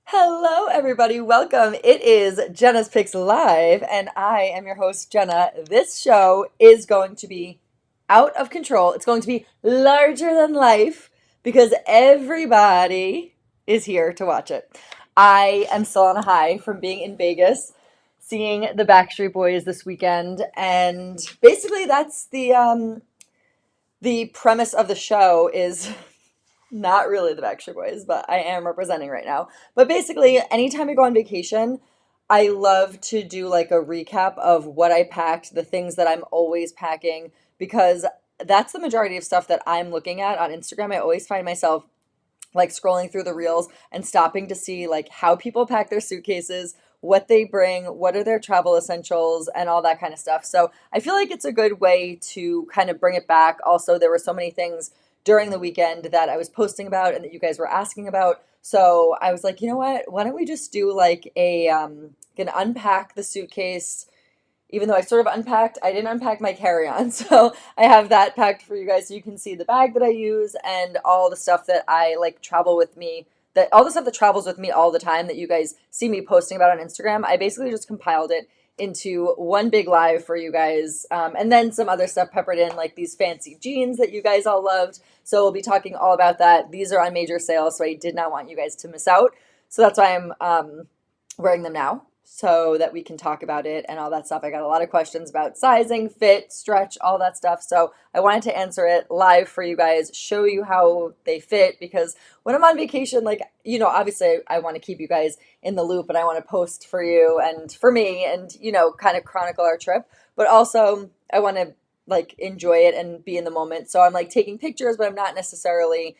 Hello, everybody. Welcome. It is Jenna's Pix Live, and I am your host, Jenna. This show is going to be out of control. It's going to be larger than life because everybody is here to watch it. I am still on a high from being in Vegas, seeing the Backstreet Boys this weekend, and basically that's the premise of the show is not really the Backstreet Boys, but I am representing right now. But basically, anytime I go on vacation, I love to do like a recap of what I packed, the things that I'm always packing, because that's the majority of stuff that I'm looking at on Instagram. I always find myself like scrolling through the reels and stopping to see like how people pack their suitcases, what they bring, what are their travel essentials, and all that kind of stuff. So I feel like it's a good way to kind of bring it back. Also, there were so many things during the weekend that I was posting about and that you guys were asking about. So I was like, you know what? Why don't we just do like can unpack the suitcase, even though I sort of unpacked, I didn't unpack my carry-on. So I have that packed for you guys so you can see the bag that I use and all the stuff that I like travel with me, that all the stuff that travels with me all the time that you guys see me posting about on Instagram. I basically just compiled it into one big live for you guys. And then some other stuff peppered in, like these fancy jeans that you guys all loved. So we'll be talking all about that. These are on major sale, so I did not want you guys to miss out. So that's why I'm wearing them now so that we can talk about it and all that stuff. I got a lot of questions about sizing, fit, stretch, all that stuff. So I wanted to answer it live for you guys, show you how they fit, because when I'm on vacation, like, you know, obviously I want to keep you guys in the loop and I want to post for you and for me and, you know, kind of chronicle our trip, but also I want to like enjoy it and be in the moment. So I'm like taking pictures, but I'm not necessarily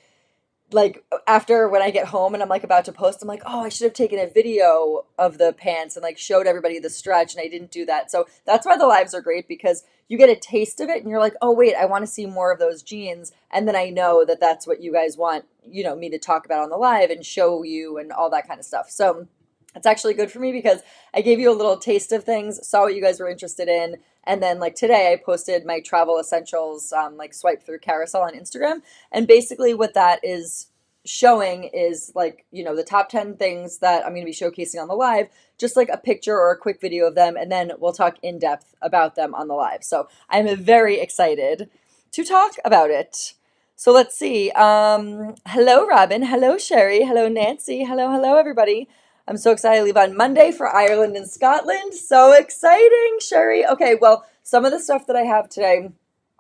like after when I get home and I'm like about to post, I'm like, oh, I should have taken a video of the pants and like showed everybody the stretch, and I didn't do that. So that's why the lives are great, because you get a taste of it and you're like, oh wait, I want to see more of those jeans, and then I know that that's what you guys want, you know, me to talk about on the live and show you and all that kind of stuff. So it's actually good for me because I gave you a little taste of things, saw what you guys were interested in, and then like today I posted my travel essentials, like swipe through carousel on Instagram. And basically what that is showing is like, you know, the top 10 things that I'm going to be showcasing on the live, just like a picture or a quick video of them. And then we'll talk in depth about them on the live. So I'm very excited to talk about it. So let's see. Hello, Robin. Hello, Sherry. Hello, Nancy. Hello, everybody. I'm so excited to leave on Monday for Ireland and Scotland. So exciting, Sherry. Okay, well, some of the stuff that I have today,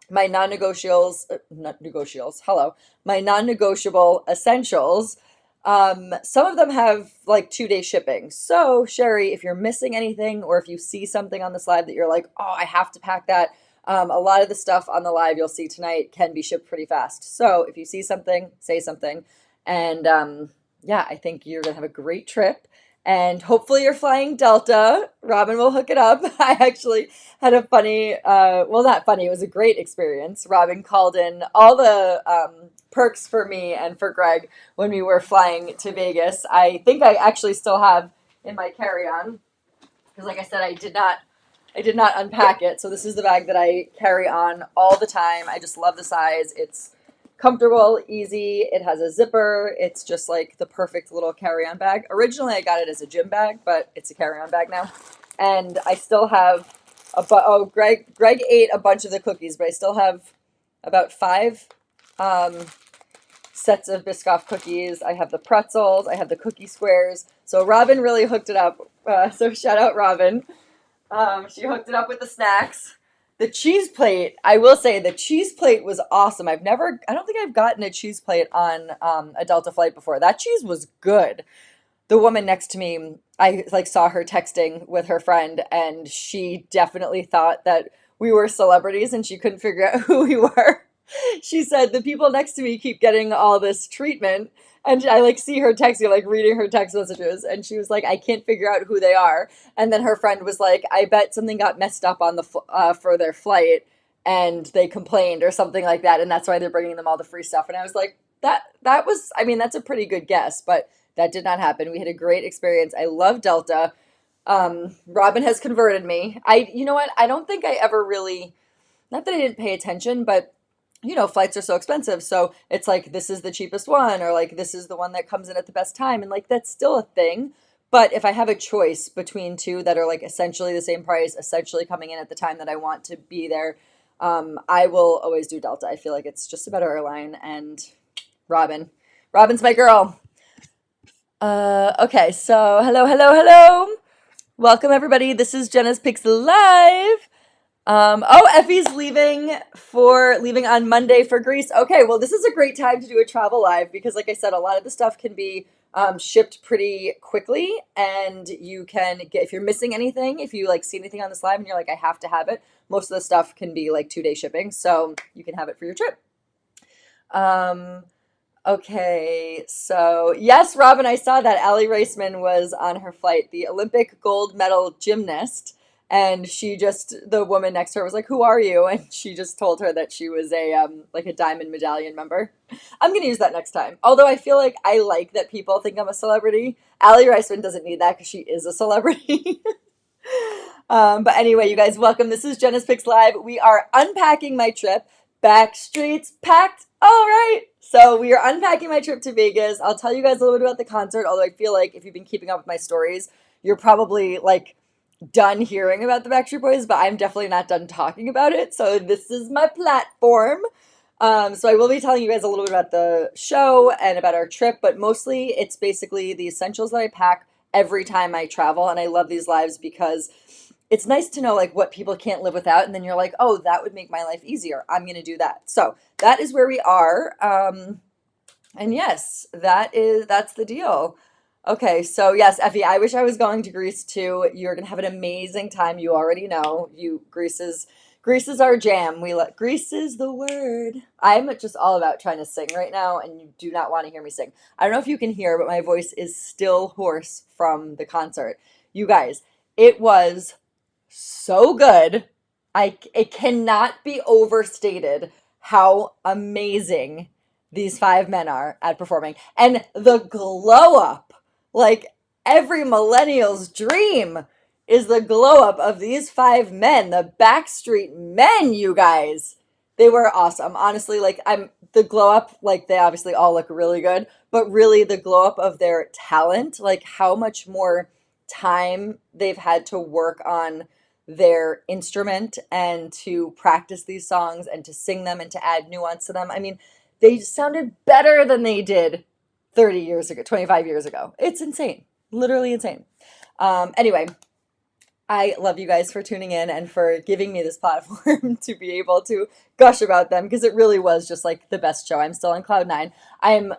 my non-negotiables, not negotiables, hello, my non-negotiable essentials, some of them have like 2-day shipping. So, Sherry, if you're missing anything or if you see something on this live that you're like, oh, I have to pack that, a lot of the stuff on the live you'll see tonight can be shipped pretty fast. So if you see something, say something. And yeah, I think you're going to have a great trip. And hopefully you're flying Delta. Robin will hook it up. I actually had a funny, well, not funny, it was a great experience. Robin called in all the perks for me and for Greg when we were flying to Vegas. I think I actually still have in my carry-on, because like I said, I did not unpack it. So this is the bag that I carry on all the time. I just love the size. It's comfortable, easy. It has a zipper. It's just like the perfect little carry-on bag. Originally, I got it as a gym bag, but it's a carry-on bag now. And I still have Greg ate a bunch of the cookies, but I still have about 5 sets of Biscoff cookies. I have the pretzels. I have the cookie squares. So Robin really hooked it up. So shout out Robin. She hooked it up with the snacks. The cheese plate, I will say the cheese plate was awesome. I don't think I've gotten a cheese plate on a Delta flight before. That cheese was good. The woman next to me, I like saw her texting with her friend, and she definitely thought that we were celebrities and she couldn't figure out who we were. She said the people next to me keep getting all this treatment, and I like see her texting, like reading her text messages, and she was like, I can't figure out who they are. And then her friend was like, I bet something got messed up on the for their flight and they complained or something like that, and that's why they're bringing them all the free stuff. And I was like, that was, I mean, that's a pretty good guess, but that did not happen. We had a great experience. I love Delta. Robin has converted me. You know what? I don't think I ever really, not that I didn't pay attention, but flights are so expensive. So it's like, this is the cheapest one, or like, this is the one that comes in at the best time. And like, that's still a thing. But if I have a choice between two that are like essentially the same price, essentially coming in at the time that I want to be there, I will always do Delta. I feel like it's just a better airline. And Robin, Robin's my girl. Okay, so hello, hello, hello. Welcome everybody. This is Jenna's Pix Live. Oh, Effie's leaving on Monday for Greece. Okay, well, this is a great time to do a travel live because, like I said, a lot of the stuff can be shipped pretty quickly, and you can get, if you're missing anything, if you like see anything on this live and you're like, I have to have it. Most of the stuff can be like 2-day shipping, so you can have it for your trip. Um, Okay, so yes, Robin, I saw that Allie Reisman was on her flight, the Olympic gold medal gymnast, and the woman next to her was like, "Who are you?" And she just told her that she was a like a diamond medallion member. I'm gonna use that next time. Although I feel like I like that people think I'm a celebrity. Allie Reisman doesn't need that because she is a celebrity. But anyway, you guys, welcome. This is Jenna's Pix Live. We are unpacking my trip. Backstreet's packed. All right. So we are unpacking my trip to Vegas. I'll tell you guys a little bit about the concert, although I feel like if you've been keeping up with my stories, you're probably like done hearing about the Backstreet Boys, but I'm definitely not done talking about it. So this is my platform. So I will be telling you guys a little bit about the show and about our trip, but mostly it's basically the essentials that I pack every time I travel. And I love these lives because it's nice to know like what people can't live without, and then you're like, oh, that would make my life easier. I'm gonna do that. So that is where we are. And yes, that's the deal. Okay, so yes, Effie, I wish I was going to Greece too. You're gonna have an amazing time. You already know. Greece is our jam. Greece is the word. I'm just all about trying to sing right now, and you do not want to hear me sing. I don't know if you can hear, but my voice is still hoarse from the concert. You guys, it was so good. It cannot be overstated how amazing these five men are at performing. And the glow up, like every millennial's dream is the glow up of these five men, the Backstreet Men, you guys. They were awesome. Honestly, like I'm the glow up, like they obviously all look really good, but really the glow up of their talent, like how much more time they've had to work on their instrument and to practice these songs and to sing them and to add nuance to them. I mean, they sounded better than they did 30 years ago, 25 years ago. It's insane. Literally insane. Anyway, I love you guys for tuning in and for giving me this platform to be able to gush about them because it really was just like the best show. I'm still on cloud nine. I'm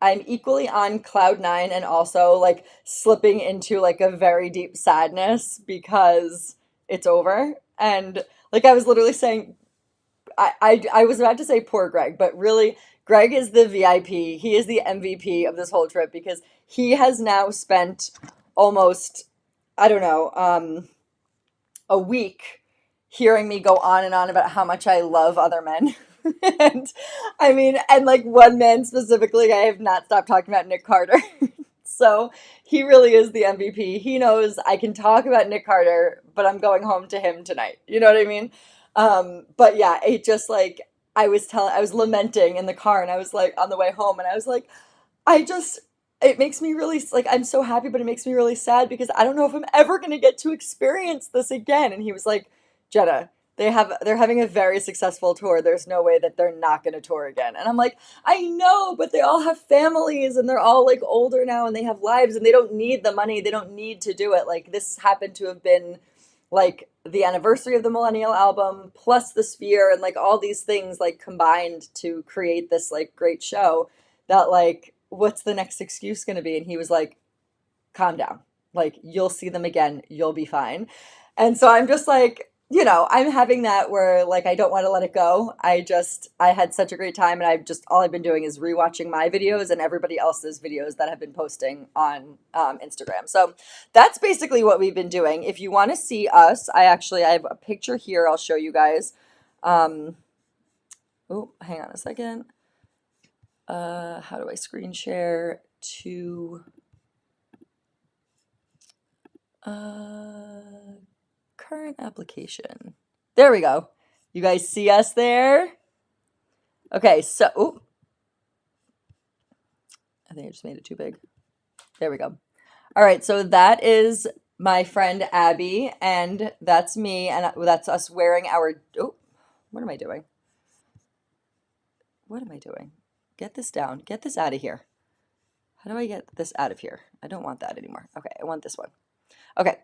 equally on cloud nine and also like slipping into like a very deep sadness because it's over. And like I was literally saying, I was about to say poor Greg, but really Greg is the VIP. He is the MVP of this whole trip because he has now spent almost, I don't know, a week hearing me go on and on about how much I love other men. And I mean, and like one man specifically, I have not stopped talking about Nick Carter. So he really is the MVP. He knows I can talk about Nick Carter, but I'm going home to him tonight. You know what I mean? But yeah, it just like I was lamenting in the car, and I was like on the way home, and I was like, I just it makes me really like I'm so happy, but it makes me really sad because I don't know if I'm ever gonna get to experience this again. And he was like, Jenna, they're having a very successful tour. There's no way that they're not gonna tour again. And I'm like, I know, but they all have families and they're all like older now and they have lives and they don't need the money. They don't need to do it. Like this happened to have been like the anniversary of the Millennial album plus the Sphere and like all these things like combined to create this like great show that like what's the next excuse going to be? And he was like, calm down. Like, you'll see them again. You'll be fine. And so I'm just like, I'm having that where like I don't want to let it go. I had such a great time, and all I've been doing is rewatching my videos and everybody else's videos that have been posting on Instagram. So that's basically what we've been doing. If you want to see us, I have a picture here. I'll show you guys. Oh, hang on a second. How do I screen share to current application? There we go. You guys see us there? Okay, so ooh, I think I just made it too big. There we go. All right, so that is my friend Abby, and that's me, and that's us wearing our. Oh, what am I doing? What am I doing? Get this down. Get this out of here. How do I get this out of here? I don't want that anymore. Okay, I want this one. Okay.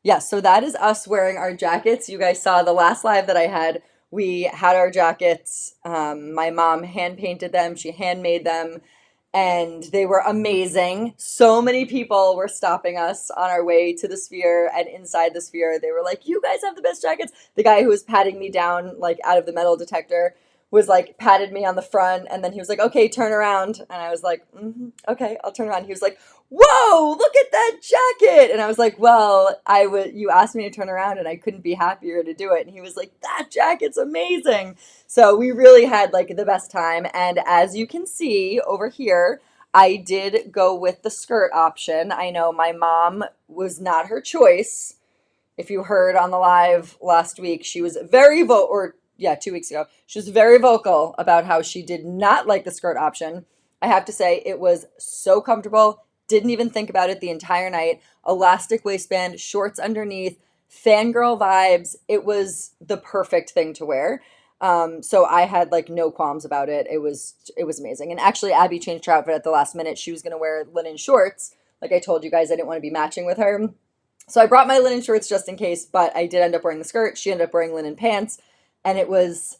Yeah, so that is us wearing our jackets. You guys saw the last live that I had. We had our jackets. My mom hand painted them, she handmade them, and they were amazing. So many people were stopping us on our way to the Sphere and inside the Sphere. They were like, "You guys have the best jackets." The guy who was patting me down, like out of the metal detector, was like patted me on the front, and then he was like, "Okay, turn around." And I was like, "Okay, I'll turn around." He was like, "Whoa, look at that jacket." And I was like, "Well, you asked me to turn around and I couldn't be happier to do it." And he was like, "That jacket's amazing." So we really had like the best time. And as you can see over here, I did go with the skirt option. I know my mom was not her choice. If you heard on the live last week, she was very vocal, or yeah, 2 weeks ago, she was very vocal about how she did not like the skirt option. I have to say, it was so comfortable. Didn't even think about it the entire night. Elastic waistband, shorts underneath, fangirl vibes. It was the perfect thing to wear. So I had like no qualms about it. It was amazing. And actually, Abby changed her outfit at the last minute. She was gonna wear linen shorts. Like I told you guys, I didn't want to be matching with her. So I brought my linen shorts just in case, but I did end up wearing the skirt. She ended up wearing linen pants, and it was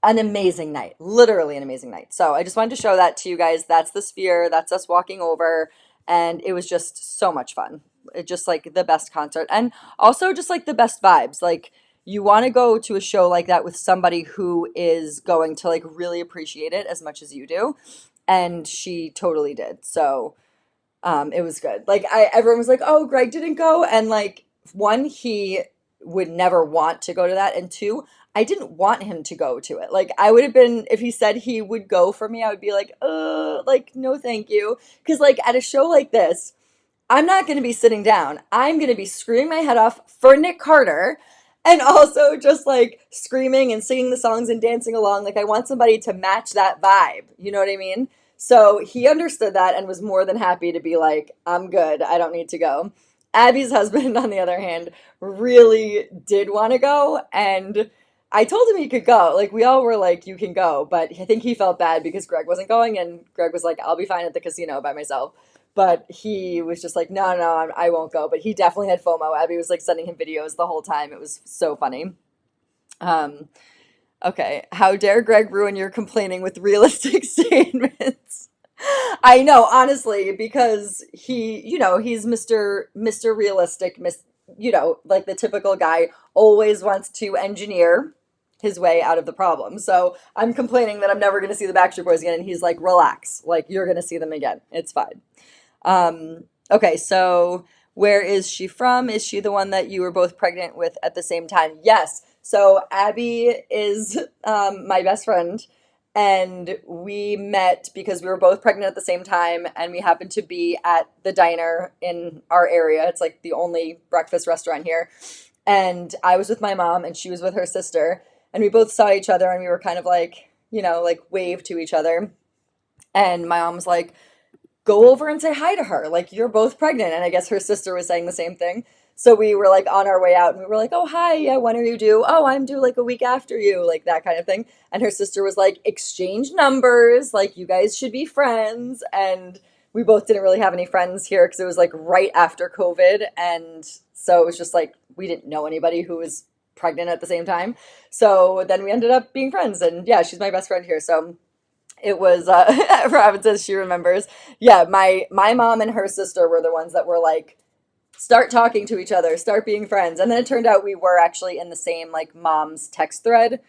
an amazing night, literally an amazing night. So I just wanted to show that to you guys. That's the Sphere. That's us walking over, and it was just so much fun. It just like the best concert, and also just like the best vibes. Like you want to go to a show like that with somebody who is going to like really appreciate it as much as you do, and she totally did. So it was good. Like everyone was like, "Oh, Greg didn't go," and like one, he would never want to go to that, and two, I didn't want him to go to it. Like I would have been if he said he would go for me, I would be like no, thank you, because like at a show like this, I'm not going to be sitting down. I'm going to be screaming my head off for Nick Carter. And also just like screaming and singing the songs and dancing along. Like I want somebody to match that vibe. You know what I mean? So he understood that and was more than happy to be like, "I'm good. I don't need to go." Abby's husband, on the other hand, really did want to go. And I told him he could go. Like we all were like, "You can go." But I think he felt bad because Greg wasn't going. And Greg was like, "I'll be fine at the casino by myself." But he was just like, "No, no, I won't go." But he definitely had FOMO. Abby was like sending him videos the whole time. It was so funny. Um, okay. How dare Greg ruin your complaining with realistic statements? I know, honestly, because he's Mr. Realistic, like the typical guy always wants to engineer his way out of the problem. So I'm complaining that I'm never going to see the Backstreet Boys again, and he's like, "Relax, like you're going to see them again. It's fine." Okay, so where is she from? Is she the one that you were both pregnant with at the same time? Yes. So Abby is my best friend, and we met because we were both pregnant at the same time, and we happened to be at the diner in our area. It's like the only breakfast restaurant here. And I was with my mom, and she was with her sister, and we both saw each other, and we were kind of like, like wave to each other. And my mom was like, "Go over and say hi to her. Like, you're both pregnant." And I guess her sister was saying the same thing. So we were like on our way out and we were like, "Oh, hi. Yeah, when are you due?" "Oh, I'm due like a week after you," like that kind of thing. And her sister was like, "Exchange numbers. Like, you guys should be friends." And we both didn't really have any friends here because it was like right after COVID. And so it was just like we didn't know anybody who was pregnant at the same time. So then we ended up being friends. And yeah, she's my best friend here. So it was Robin says she remembers. Yeah, my mom and her sister were the ones that were like, "Start talking to each other, start being friends." And then it turned out we were actually in the same like mom's text thread.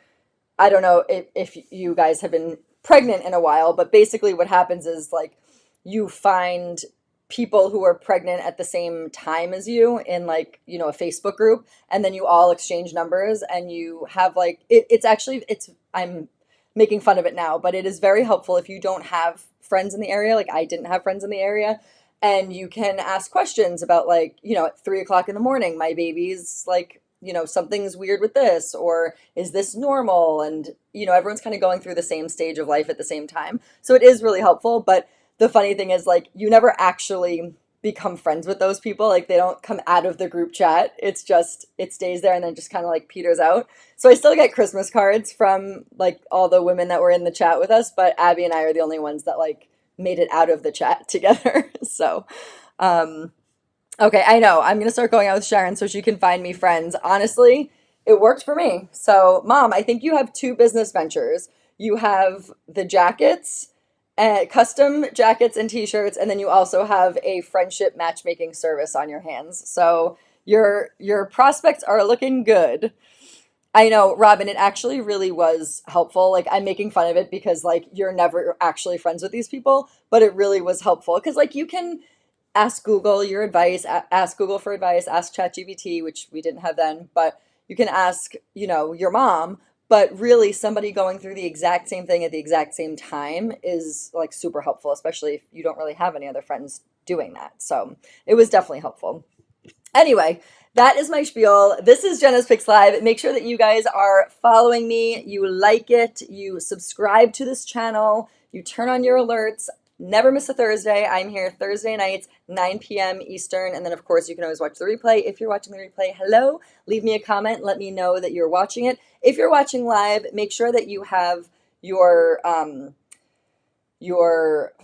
I don't know if you guys have been pregnant in a while, but basically what happens is like you find people who are pregnant at the same time as you in like, a Facebook group, and then you all exchange numbers and you have like it's actually it's I'm making fun of it now, but it is very helpful if you don't have friends in the area. Like I didn't have friends in the area, and you can ask questions about like, at 3 o'clock in the morning, my baby's like something's weird with this, or is this normal? And, everyone's kind of going through the same stage of life at the same time. So it is really helpful. But the funny thing is, like, you never actually become friends with those people. Like, they don't come out of the group chat. It's just, it stays there and then just kind of like peters out. So I still get Christmas cards from like all the women that were in the chat with us, but Abby and I are the only ones that like made it out of the chat together. So, um, okay, I know. I'm gonna start going out with Sharon so she can find me friends. Honestly, it worked for me. So, Mom, I think you have two business ventures. You have the jackets, custom jackets and t-shirts, and then you also have a friendship matchmaking service on your hands. So your prospects are looking good. I know, Robin, it actually really was helpful. Like, I'm making fun of it because like you're never actually friends with these people, but it really was helpful because like you can ask Google your advice, ask Google for advice, ask ChatGPT, which we didn't have then, but you can ask, your mom. But really, somebody going through the exact same thing at the exact same time is like super helpful, especially if you don't really have any other friends doing that. So it was definitely helpful. Anyway, that is my spiel. This is Jenna's Pix Live. Make sure that you guys are following me, you like it, you subscribe to this channel, you turn on your alerts. Never miss a Thursday. I'm here Thursday nights, 9 p.m. Eastern. And then, of course, you can always watch the replay. If you're watching the replay, hello, leave me a comment. Let me know that you're watching it. If you're watching live, make sure that you have your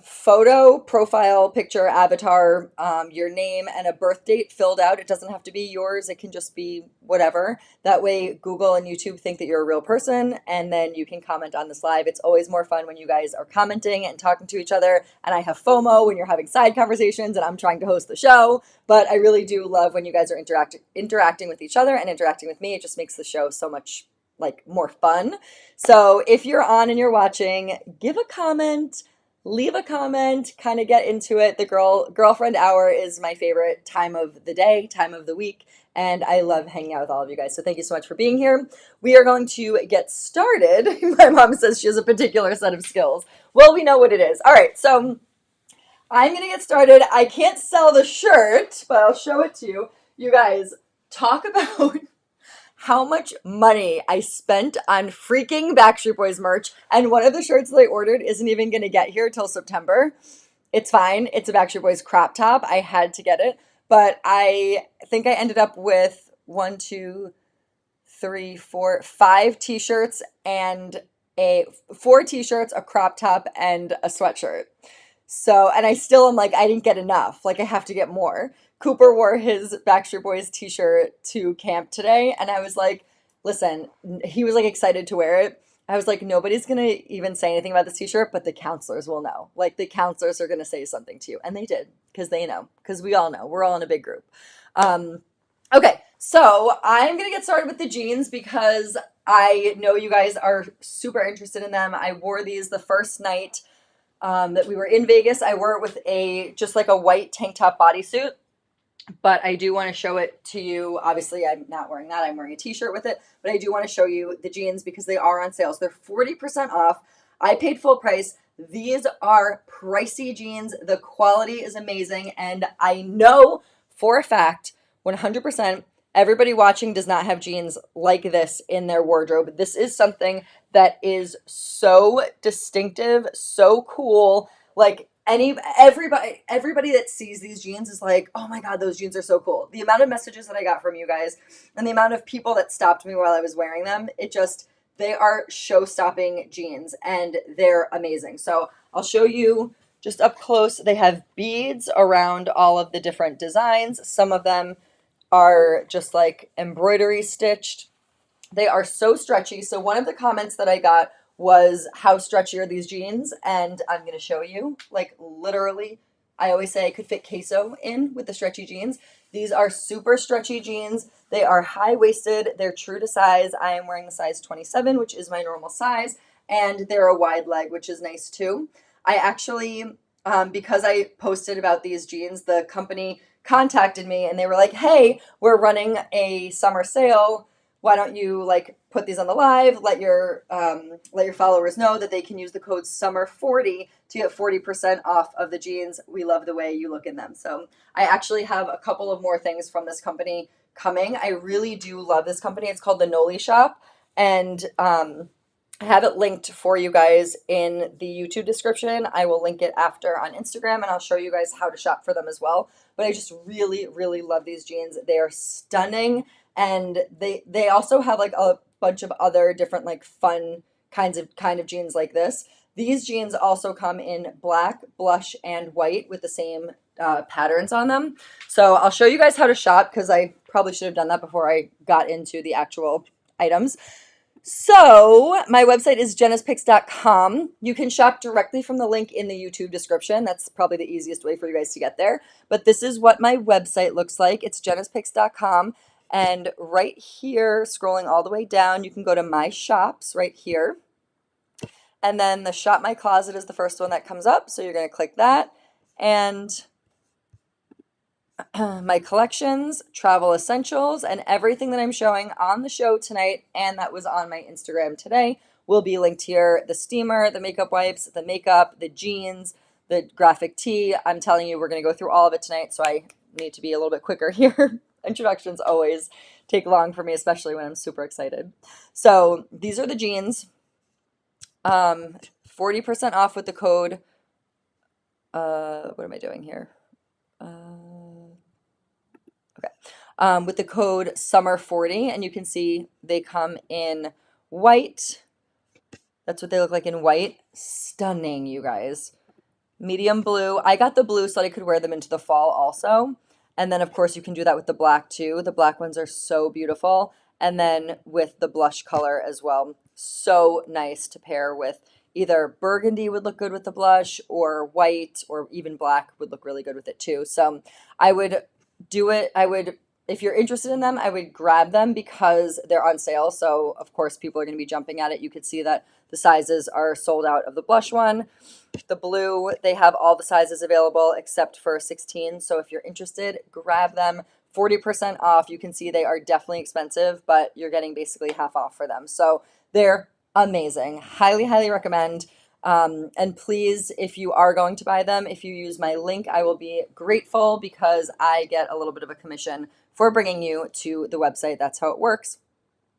photo, profile, picture, avatar, your name, and a birth date filled out. It doesn't have to be yours. It can just be whatever. That way Google and YouTube think that you're a real person, and then you can comment on this live. It's always more fun when you guys are commenting and talking to each other, and I have FOMO when you're having side conversations and I'm trying to host the show, but I really do love when you guys are interacting with each other and interacting with me. It just makes the show so much like more fun. So if you're on and you're watching, give a comment, leave a comment, kind of get into it. The girlfriend hour is my favorite time of the day, time of the week, and I love hanging out with all of you guys. So thank you so much for being here. We are going to get started. My mom says she has a particular set of skills. Well, we know what it is. All right, so I'm going to get started. I can't sell the shirt, but I'll show it to you. You guys, talk about how much money I spent on freaking Backstreet Boys merch. And one of the shirts that I ordered isn't even going to get here till September. It's fine. It's a Backstreet Boys crop top. I had to get it. But I think I ended up with 1, 2, 3, 4, 5 t-shirts and 4 t-shirts, a crop top, and a sweatshirt. So, and I still am like, I didn't get enough. Like, I have to get more. Cooper wore his Backstreet Boys t-shirt to camp today, and I was like, listen, he was like excited to wear it. I was like, nobody's going to even say anything about this t-shirt, but the counselors will know. Like, the counselors are going to say something to you. And they did, because they know, because we all know. We're all in a big group. Okay, so I'm going to get started with the jeans because I know you guys are super interested in them. I wore these the first night that we were in Vegas. I wore it with just like a white tank top bodysuit. But I do want to show it to you. Obviously, I'm not wearing that. I'm wearing a t-shirt with it. But I do want to show you the jeans because they are on sale. So they're 40% off. I paid full price. These are pricey jeans. The quality is amazing. And I know for a fact, 100%, everybody watching does not have jeans like this in their wardrobe. This is something that is so distinctive, so cool. Like, everybody that sees these jeans is like, oh my God, those jeans are so cool. The amount of messages that I got from you guys and the amount of people that stopped me while I was wearing them, they are show-stopping jeans and they're amazing. So I'll show you just up close. They have beads around all of the different designs. Some of them are just like embroidery stitched. They are so stretchy. So one of the comments that I got was, how stretchy are these jeans? And I'm going to show you, like, literally, I always say I could fit queso in with the stretchy jeans. These are super stretchy jeans. They are high-waisted. They're true to size. I am wearing the size 27, which is my normal size, and they're a wide leg, which is nice too. I actually, because I posted about these jeans, the company contacted me and they were like, hey, we're running a summer sale. why don't you like put these on the live, let your followers know that they can use the code SUMMER40 to get 40% off of the jeans. We love the way you look in them. So I actually have a couple of more things from this company coming. I really do love this company. It's called the Noli Shop, and I have it linked for you guys in the YouTube description. I will link it after on Instagram, and I'll show you guys how to shop for them as well. But I just really, really love these jeans. They are stunning, and they also have like a bunch of other different like fun kind of jeans like this. These jeans also come in black, blush, and white with the same patterns on them. So I'll show you guys how to shop because I probably should have done that before I got into the actual items. So my website is jennaspix.com. You can shop directly from the link in the YouTube description. That's probably the easiest way for you guys to get there. But this is what my website looks like. It's jennaspix.com. And right here, scrolling all the way down, you can go to my shops right here. And then the shop my closet is the first one that comes up. So you're going to click that. And my collections, travel essentials, and everything that I'm showing on the show tonight and that was on my Instagram today will be linked here. The steamer, the makeup wipes, the makeup, the jeans, the graphic tee. I'm telling you, we're going to go through all of it tonight, so I need to be a little bit quicker here. Introductions always take long for me, especially when I'm super excited. So these are the jeans. 40% off with the code. What am I doing here? With the code SUMMER40, and you can see they come in white. That's what they look like in white. Stunning, you guys. Medium blue. I got the blue so that I could wear them into the fall also. And then, of course, you can do that with the black too. The black ones are so beautiful. And then with the blush color as well. So nice to pair with. Either burgundy would look good with the blush, or white, or even black would look really good with it too. So I would do it. If you're interested in them, I would grab them because they're on sale. So, of course, people are going to be jumping at it. You could see that the sizes are sold out of the blush one. The blue, they have all the sizes available except for 16. So if you're interested, grab them. 40% off. You can see they are definitely expensive, but you're getting basically half off for them. So they're amazing. Highly, highly recommend. And please, if you are going to buy them, if you use my link, I will be grateful because I get a little bit of a commission for bringing you to the website. That's how it works.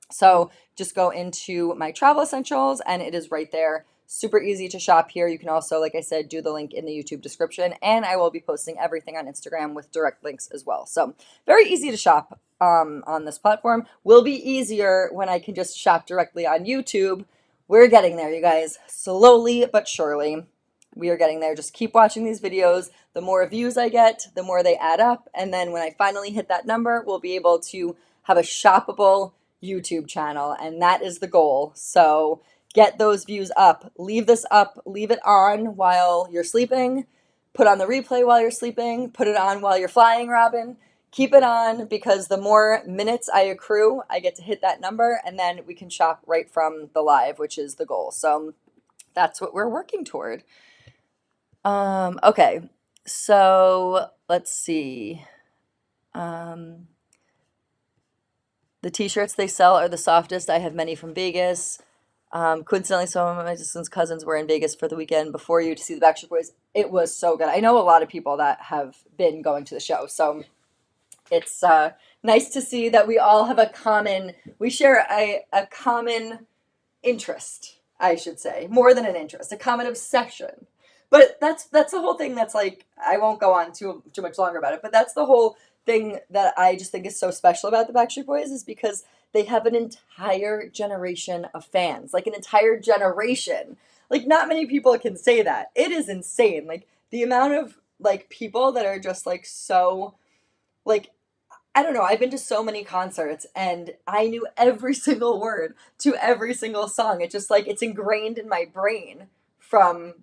So just go into my travel essentials and it is right there. Super easy to shop here. You can also, like I said, do the link in the YouTube description, and I will be posting everything on Instagram with direct links as well. So very easy to shop on this platform. Will be easier when I can just shop directly on YouTube. We're getting there, you guys. Slowly but surely, we are getting there. Just keep watching these videos. The more views I get, the more they add up. And then when I finally hit that number, we'll be able to have a shoppable YouTube channel. And that is the goal. So get those views up. Leave this up. Leave it on while you're sleeping. Put on the replay while you're sleeping. Put it on while you're flying, Robin. Keep it on because the more minutes I accrue, I get to hit that number, and then we can shop right from the live, which is the goal. So that's what we're working toward. Okay, so let's see. The t-shirts they sell are the softest. I have many from Vegas. Coincidentally, some of my distant cousins were in Vegas for the weekend before you to see the Backstreet Boys. It was so good. I know a lot of people that have been going to the show, so it's nice to see that we all have we share a common interest, I should say, more than an interest, a common obsession. But that's the whole thing. That's like, I won't go on too much longer about it, but that's the whole thing that I just think is so special about the Backstreet Boys is because they have an entire generation of fans, like an entire generation. Like not many people can say that. It is insane. Like the amount of like people that are just like so like, I don't know. I've been to so many concerts and I knew every single word to every single song. It's just like it's ingrained in my brain from,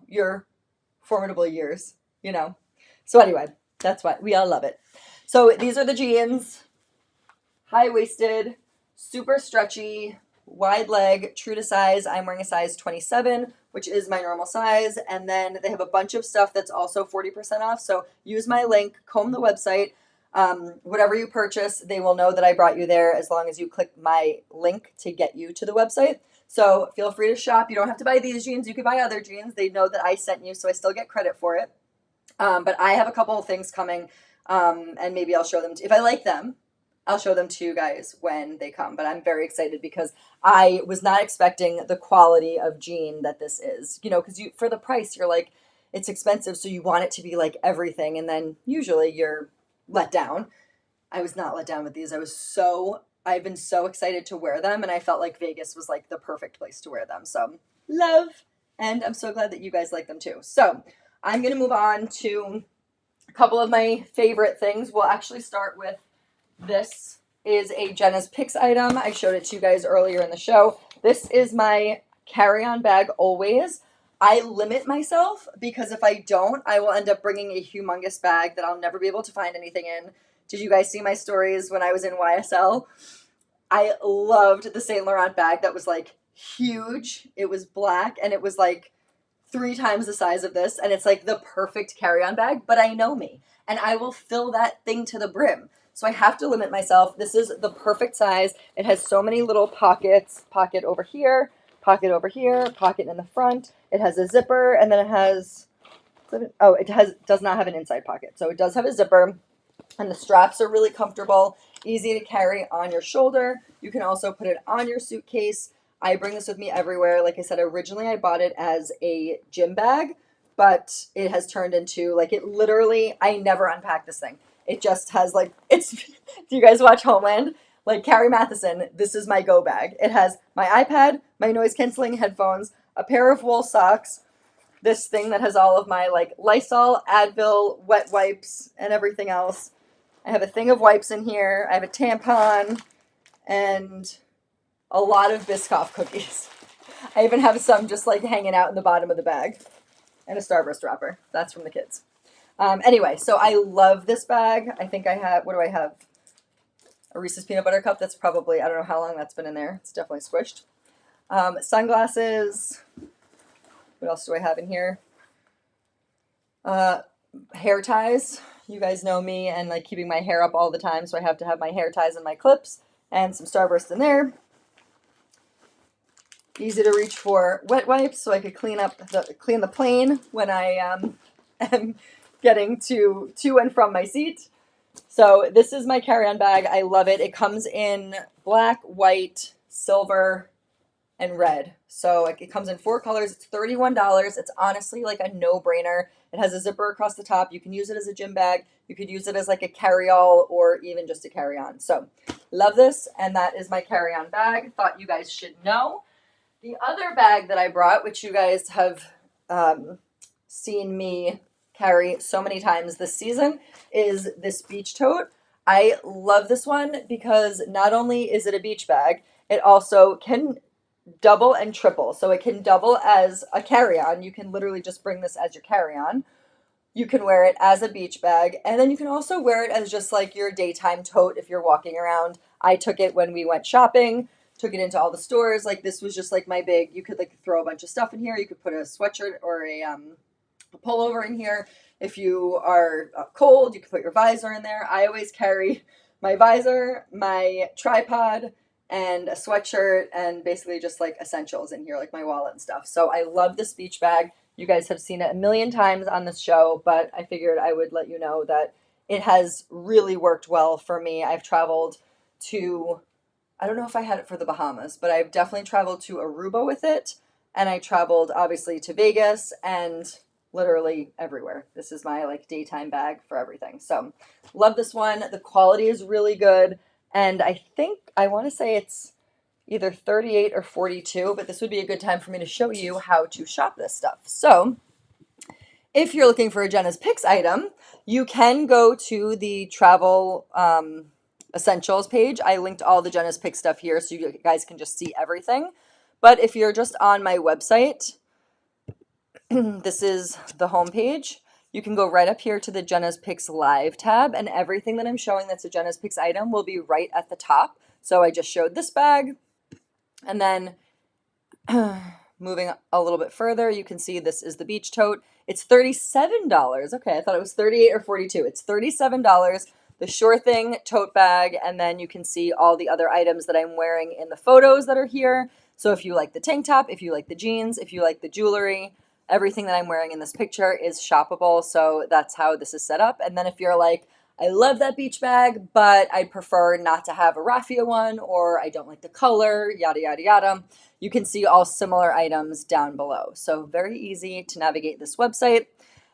your formidable years, So anyway, that's why we all love it. So these are the jeans, high-waisted, super stretchy, wide leg, true to size. I'm wearing a size 27, which is my normal size. And then they have a bunch of stuff that's also 40% off. So use my link, comb the website. Whatever you purchase, they will know that I brought you there as long as you click my link to get you to the website. So feel free to shop. You don't have to buy these jeans. You can buy other jeans. They know that I sent you, so I still get credit for it. But I have a couple of things coming, and maybe I'll show them. If I like them, I'll show them to you guys when they come. But I'm very excited because I was not expecting the quality of jean that this is. You know, because you for the price, you're like, it's expensive, so you want it to be like everything, and then usually you're let down. I was not let down with these. I've been so excited to wear them, and I felt like Vegas was like the perfect place to wear them. So love, and I'm so glad that you guys like them too. So I'm gonna move on to a couple of my favorite things. We'll actually start with this is a Jenna's Pix item. I showed it to you guys earlier in the show. This is my carry-on bag always. I limit myself because if I don't, I will end up bringing a humongous bag that I'll never be able to find anything in. Did you guys see my stories when I was in YSL? I loved the Saint Laurent bag that was like huge. It was black and it was like 3 times the size of this, and it's like the perfect carry-on bag, but I know me, and I will fill that thing to the brim. So I have to limit myself. This is the perfect size. It has so many little pockets, pocket over here, pocket over here, pocket in the front. It has a zipper, and then it has, does not have an inside pocket. So it does have a zipper, and the straps are really comfortable, easy to carry on your shoulder. You can also put it on your suitcase. I bring this with me everywhere. Like I said, originally I bought it as a gym bag, but it has turned into like it literally, I never unpack this thing. It just has like, it's, do you guys watch Homeland? Like Carrie Matheson, this is my go bag. It has my iPad, my noise canceling headphones, a pair of wool socks, this thing that has all of my like Lysol, Advil, wet wipes, and everything else. I have a thing of wipes in here. I have a tampon and a lot of Biscoff cookies. I even have some just like hanging out in the bottom of the bag. And a Starburst wrapper. That's from the kids. Anyway, so I love this bag. I think I have, what do I have? A Reese's Peanut Butter Cup. That's probably, I don't know how long that's been in there. It's definitely squished. Sunglasses. What else do I have in here? Hair ties. You guys know me and like keeping my hair up all the time, so I have to have my hair ties and my clips and some Starburst in there. Easy to reach for wet wipes so I could clean the plane when I am getting to and from my seat. So this is my carry-on bag. I love it. It comes in black, white, silver, and red. So it comes in 4 colors. It's $31. It's honestly like a no-brainer. It has a zipper across the top. You can use it as a gym bag. You could use it as like a carry-all or even just a carry-on. So love this, and that is my carry-on bag. Thought you guys should know. The other bag that I brought, which you guys have seen me carry so many times this season, is this beach tote. I love this one because not only is it a beach bag, it also can double and triple. So it can double as a carry-on. You can literally just bring this as your carry-on. You can wear it as a beach bag, and then you can also wear it as just like your daytime tote if you're walking around. I took it when we went shopping, took it into all the stores. Like this was just like my big, you could like throw a bunch of stuff in here. You could put a sweatshirt or a pullover in here. If you are cold, you can put your visor in there. I always carry my visor, my tripod, and a sweatshirt, and basically just like essentials in here, like my wallet and stuff. So I love this beach bag. You guys have seen it a million times on this show, but I figured I would let you know that it has really worked well for me. I've traveled to, I don't know if I had it for the Bahamas, but I've definitely traveled to Aruba with it, and I traveled obviously to Vegas and literally everywhere. This is my like daytime bag for everything. So love this one. The quality is really good. And I think, I want to say it's either 38 or 42, but this would be a good time for me to show you how to shop this stuff. So if you're looking for a Jenna's Pix item, you can go to the travel essentials page. I linked all the Jenna's Pix stuff here so you guys can just see everything. But if you're just on my website, this is the home page. You can go right up here to the Jenna's Pix Live tab, and everything that I'm showing that's a Jenna's Pix item will be right at the top. So I just showed this bag, and then moving a little bit further, you can see this is the beach tote. It's $37. Okay, I thought it was 38 or 42. It's $37. the Sure Thing tote bag, and then you can see all the other items that I'm wearing in the photos that are here. So if you like the tank top, if you like the jeans, if you like the jewelry, everything that I'm wearing in this picture is shoppable. So that's how this is set up. And then if you're like, I love that beach bag, but I prefer not to have a raffia one, or I don't like the color, yada, yada, yada, you can see all similar items down below. So very easy to navigate this website.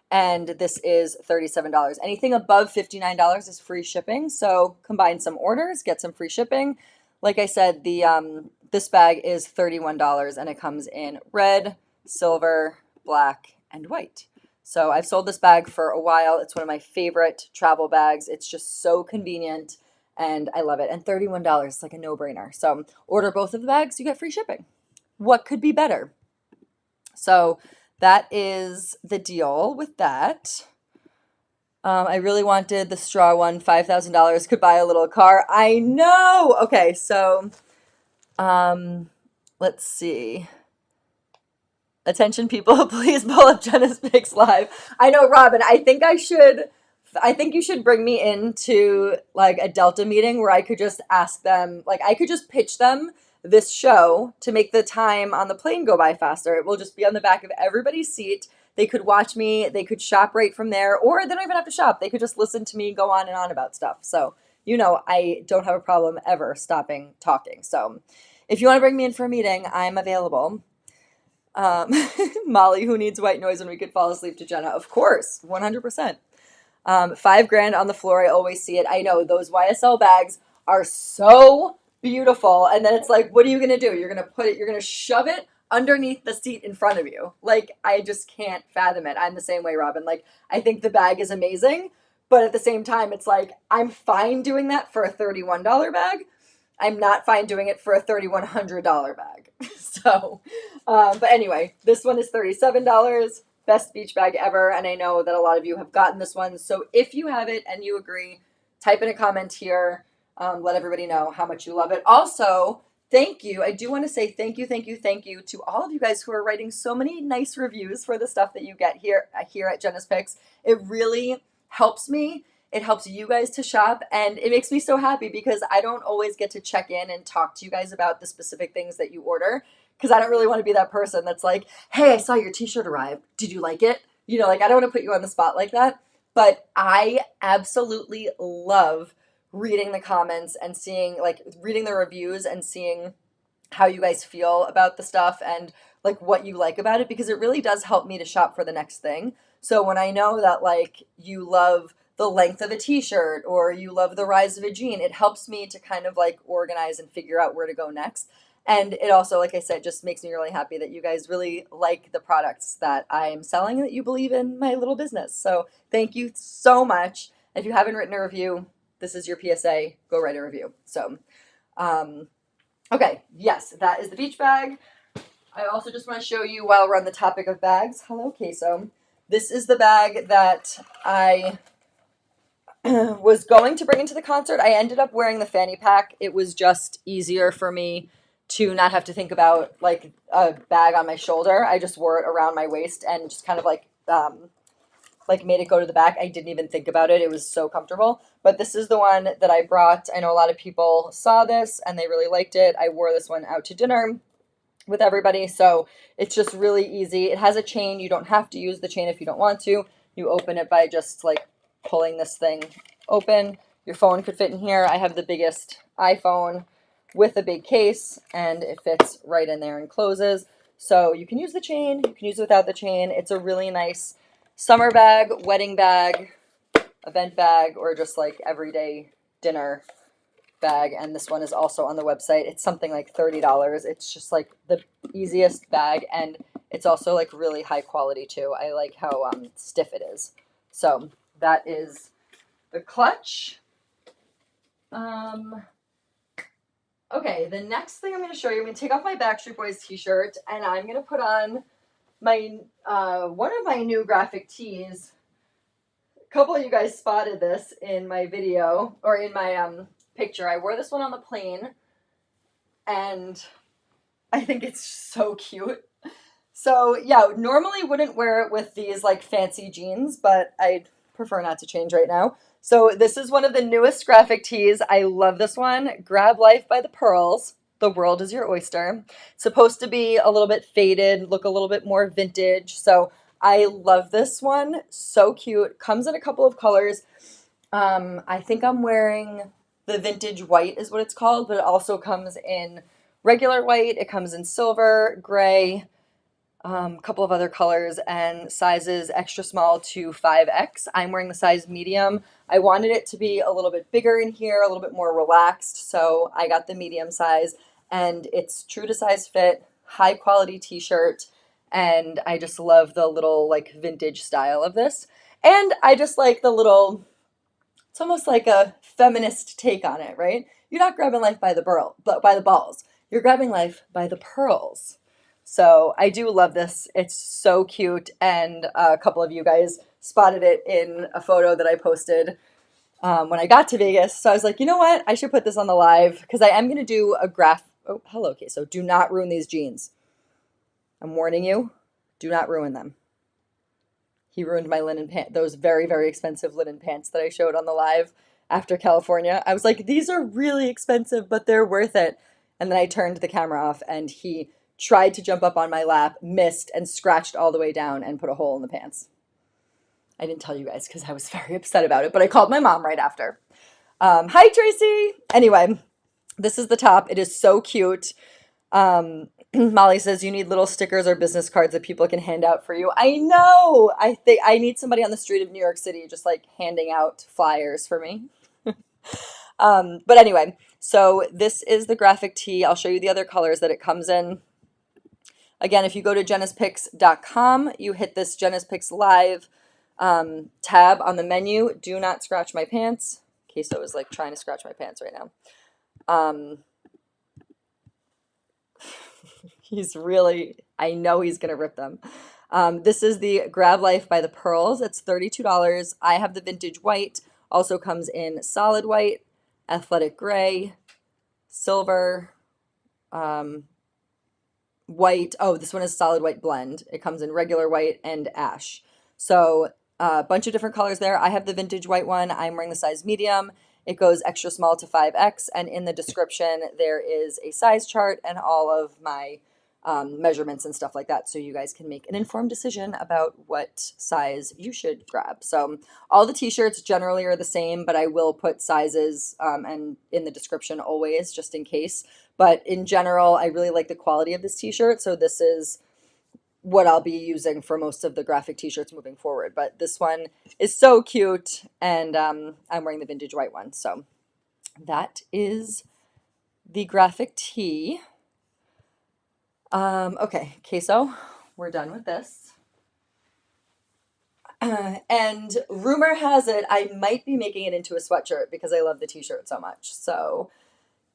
And this is $37. Anything above $59 is free shipping. So combine some orders, get some free shipping. Like I said, this bag is $31 and it comes in red, silver, black, and white. So I've sold this bag for a while. It's one of my favorite travel bags. It's just so convenient and I love it. And $31 is like a no-brainer. So order both of the bags, you get free shipping. What could be better? So that is the deal with that. I really wanted the straw one. $5,000 could buy a little car. I know. Okay, so let's see. Attention people, please pull up Jenna's Pics live. I know, Robin, I think you should bring me into like a Delta meeting where I could just ask them, like I could just pitch them this show to make the time on the plane go by faster. It will just be on the back of everybody's seat. They could watch me, they could shop right from there, or they don't even have to shop. They could just listen to me go on and on about stuff. So, you know, I don't have a problem ever stopping talking. So if you want to bring me in for a meeting, I'm available. Molly, who needs white noise when we could fall asleep to Jenna? Of course, 100%. $5,000 on the floor. I always see it. I know those YSL bags are so beautiful. And then it's like, what are you going to do? You're going to shove it underneath the seat in front of you. Like, I just can't fathom it. I'm the same way, Robin. Like, I think the bag is amazing, but at the same time, it's like, I'm fine doing that for a $31 bag. I'm not fine doing it for a $3,100 bag. So, but anyway, this one is $37. Best beach bag ever. And I know that a lot of you have gotten this one. So if you have it and you agree, type in a comment here. Let everybody know how much you love it. Also, thank you. I do want to say thank you to all of you guys who are writing so many nice reviews for the stuff that you get here at Jenna's Pics. It really helps me. It helps you guys to shop, and it makes me so happy because I don't always get to check in and talk to you guys about the specific things that you order, because I don't really want to be that person that's like, hey, I saw your t-shirt arrive. Did you like it? You know, like I don't want to put you on the spot like that, but I absolutely love reading the comments and seeing, like, reading the reviews and seeing how you guys feel about the stuff and like what you like about it, because it really does help me to shop for the next thing. So when I know that like you love the length of a t-shirt or you love the rise of a jean, it helps me to kind of like organize and figure out where to go next. And it also, like I said, just makes me really happy that you guys really like the products that I'm selling and that you believe in my little business. So thank you so much. If you haven't written a review, this is your PSA. Go write a review. So, okay, yes, that is the beach bag. I also just want to show you, while we're on the topic of bags, hello, Queso. This is the bag that I was going to bring into the concert. I ended up wearing the fanny pack. It was just easier for me to not have to think about like a bag on my shoulder. I just wore it around my waist and just kind of like made it go to the back. I didn't even think about it. It was so comfortable. But this is the one that I brought. I know a lot of people saw this and they really liked it. I wore this one out to dinner with everybody. So it's just really easy. It has a chain. You don't have to use the chain if you don't want to. You open it by just like pulling this thing open. Your phone could fit in here. I have the biggest iPhone with a big case and it fits right in there and closes. So you can use the chain, you can use it without the chain. It's a really nice summer bag, wedding bag, event bag, or just like everyday dinner bag. And this one is also on the website. It's something like $30. It's just like the easiest bag, and it's also like really high quality too. I like how stiff it is. So that is the clutch. Okay, the next thing I'm going to show you, I'm going to take off my Backstreet Boys t-shirt, and I'm going to put on my one of my new graphic tees. A couple of you guys spotted this in my video, or in my picture. I wore this one on the plane, and I think it's so cute. So yeah, normally wouldn't wear it with these like fancy jeans, but I prefer not to change right now. So this is one of the newest graphic tees. I love this one. Grab Life by the Pearls. The world is your oyster. It's supposed to be a little bit faded, look a little bit more vintage. So I love this one. So cute. Comes in a couple of colors. I think I'm wearing the vintage white is what it's called, but it also comes in regular white. It comes in silver, gray, a couple of other colors, and sizes extra small to 5X. I'm wearing the size medium. I wanted it to be a little bit bigger in here, a little bit more relaxed, so I got the medium size, and it's true to size fit, high quality t-shirt, and I just love the little like vintage style of this. And I just like the little, it's almost like a feminist take on it, right? You're not grabbing life by the by the balls. You're grabbing life by the pearls. So I do love this. It's so cute, and a couple of you guys spotted it in a photo that I posted when I got to Vegas. So I was like, you know what? I should put this on the live because I am going to do a graph. Oh, hello. Okay, so do not ruin these jeans. I'm warning you. Do not ruin them. He ruined my linen pants, those very, very expensive linen pants that I showed on the live after California. I was like, these are really expensive, but they're worth it. And then I turned the camera off and he tried to jump up on my lap, missed, and scratched all the way down and put a hole in the pants. I didn't tell you guys because I was very upset about it, but I called my mom right after. Hi, Tracy. Anyway, this is the top. It is so cute. Molly says you need little stickers or business cards that people can hand out for you. I know. I think I need somebody on the street of New York City just like handing out flyers for me. But anyway, so this is the graphic tee. I'll show you the other colors that it comes in. Again, if you go to jennaspix.com, you hit this Jennas Pix Live tab on the menu. Do not scratch my pants. Queso is like trying to scratch my pants right now. He's really, I know he's going to rip them. This is the Grab Life by the Pearls. It's $32. I have the vintage white. Also comes in solid white, athletic gray, silver, white. Oh, this one is solid white blend. It comes in regular white and ash. So a bunch of different colors there. I have the vintage white one. I'm wearing the size medium. It goes extra small to 5X. And in the description, there is a size chart and all of my measurements and stuff like that. So you guys can make an informed decision about what size you should grab. So all the t-shirts generally are the same, but I will put sizes and in the description always, just in case. But in general, I really like the quality of this t-shirt. So this is what I'll be using for most of the graphic t-shirts moving forward. But this one is so cute, and I'm wearing the vintage white one. So that is the graphic tee. Okay, queso, we're done with this. And rumor has it I might be making it into a sweatshirt because I love the t-shirt so much. So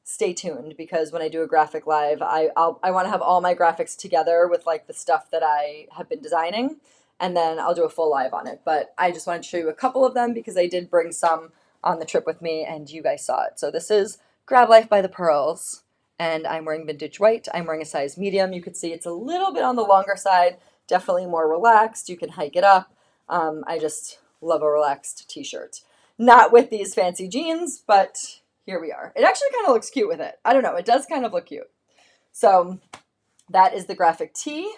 stay tuned, because when I do a graphic live, I want to have all my graphics together with like the stuff that I have been designing, and then I'll do a full live on it. But I just wanted to show you a couple of them because I did bring some on the trip with me and you guys saw it. So this is Grab Life by the Pearls, and I'm wearing vintage white. I'm wearing a size medium. You can see it's a little bit on the longer side, definitely more relaxed. You can hike it up. I just love a relaxed t-shirt. Not with these fancy jeans, but here we are. It actually kind of looks cute with it. I don't know. It does kind of look cute. So that is the graphic tee.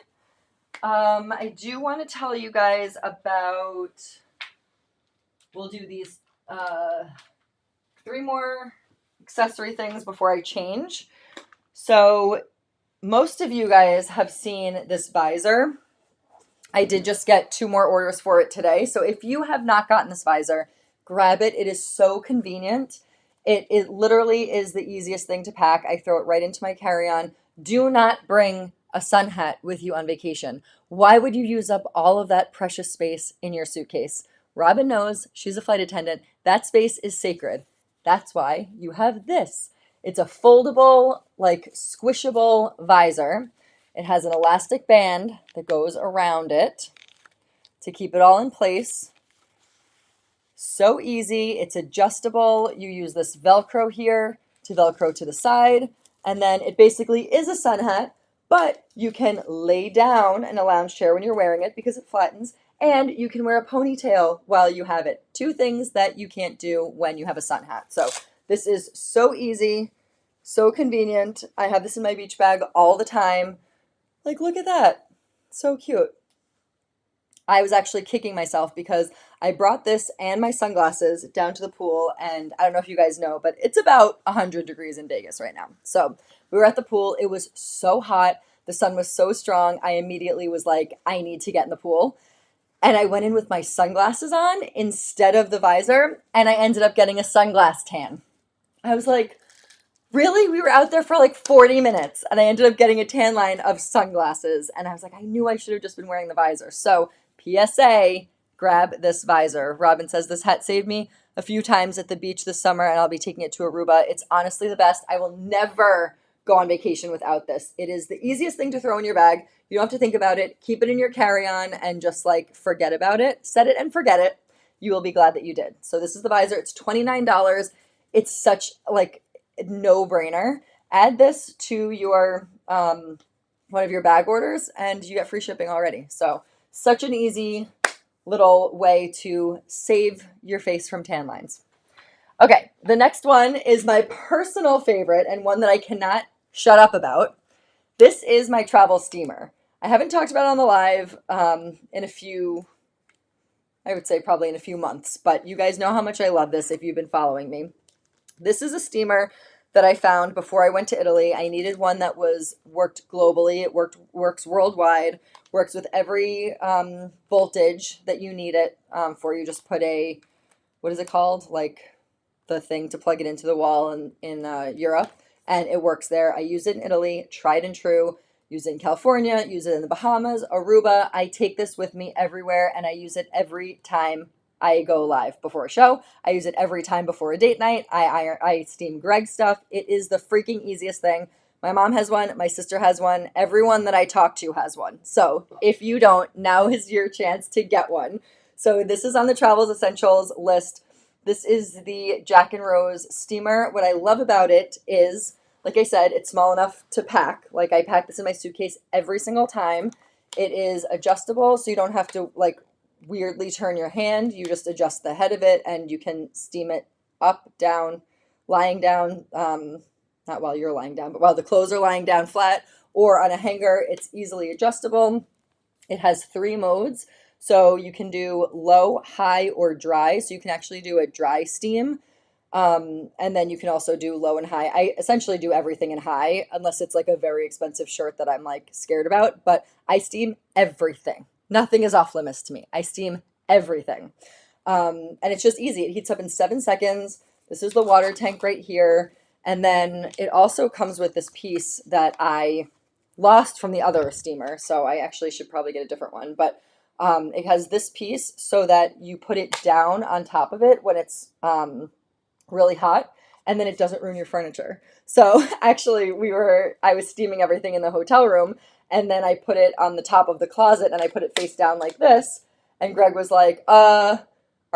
I do want to tell you guys about, we'll do these 3 more accessory things before I change. So most of you guys have seen this visor. I did just get 2 more orders for it today. So if you have not gotten this visor, grab it. It is so convenient. It literally is the easiest thing to pack. I throw it right into my carry-on. Do not bring a sun hat with you on vacation. Why would you use up all of that precious space in your suitcase? Robin knows. She's a flight attendant. That space is sacred. That's why you have this. It's a foldable, like squishable visor. It has an elastic band that goes around it to keep it all in place. So easy. It's adjustable. You use this Velcro here to Velcro to the side, and then it basically is a sun hat, but you can lay down in a lounge chair when you're wearing it because it flattens, and you can wear a ponytail while you have it. Two things that you can't do when you have a sun hat. So this is so easy, so convenient. I have this in my beach bag all the time. Like, look at that. So cute. I was actually kicking myself because I brought this and my sunglasses down to the pool, and I don't know if you guys know, but it's about 100 degrees in Vegas right now. So we were at the pool. It was so hot. The sun was so strong. I immediately was like, I need to get in the pool. And I went in with my sunglasses on instead of the visor, and I ended up getting a sunglass tan. I was like, really? We were out there for like 40 minutes, and I ended up getting a tan line of sunglasses. And I was like, I knew I should have just been wearing the visor. So, PSA, grab this visor. Robin says this hat saved me a few times at the beach this summer, and I'll be taking it to Aruba. It's honestly the best. I will never go on vacation without this. It is the easiest thing to throw in your bag. You don't have to think about it. Keep it in your carry-on and just like forget about it. Set it and forget it. You will be glad that you did. So this is the visor. It's $29. It's such like no-brainer. Add this to your one of your bag orders and you get free shipping already. So such an easy little way to save your face from tan lines. Okay, the next one is my personal favorite and one that I cannot shut up about. This is my travel steamer. I haven't talked about it on the live in a few, I would say probably in a few months, but you guys know how much I love this if you've been following me. This is a steamer that I found before I went to Italy. I needed one that worked globally. It works worldwide, works with every voltage that you need it for. You just put a, what is it called? Like the thing to plug it into the wall in Europe, and it works there. I use it in Italy, tried and true. Use it in California, use it in the Bahamas, Aruba. I take this with me everywhere, and I use it every time I go live before a show. I use it every time before a date night. I steam Greg's stuff. It is the freaking easiest thing. My mom has one. My sister has one. Everyone that I talk to has one. So if you don't, now is your chance to get one. So this is on the Travels Essentials list. This is the Jack and Rose steamer. What I love about it is, like I said, it's small enough to pack. Like I pack this in my suitcase every single time. It is adjustable, so you don't have to like weirdly turn your hand. You just adjust the head of it and you can steam it up, down, lying down, not while you're lying down, but while the clothes are lying down flat or on a hanger. It's easily adjustable. It has 3 modes. So you can do low, high, or dry. So you can actually do a dry steam. And then you can also do low and high. I essentially do everything in high, unless it's like a very expensive shirt that I'm like scared about. But I steam everything. Nothing is off limits to me. I steam everything. And it's just easy. It heats up in 7 seconds. This is the water tank right here. And then it also comes with this piece that I lost from the other steamer. So I actually should probably get a different one. But it has this piece so that you put it down on top of it when it's really hot, and then it doesn't ruin your furniture. So actually I was steaming everything in the hotel room, and then I put it on the top of the closet and I put it face down like this. And Greg was like, are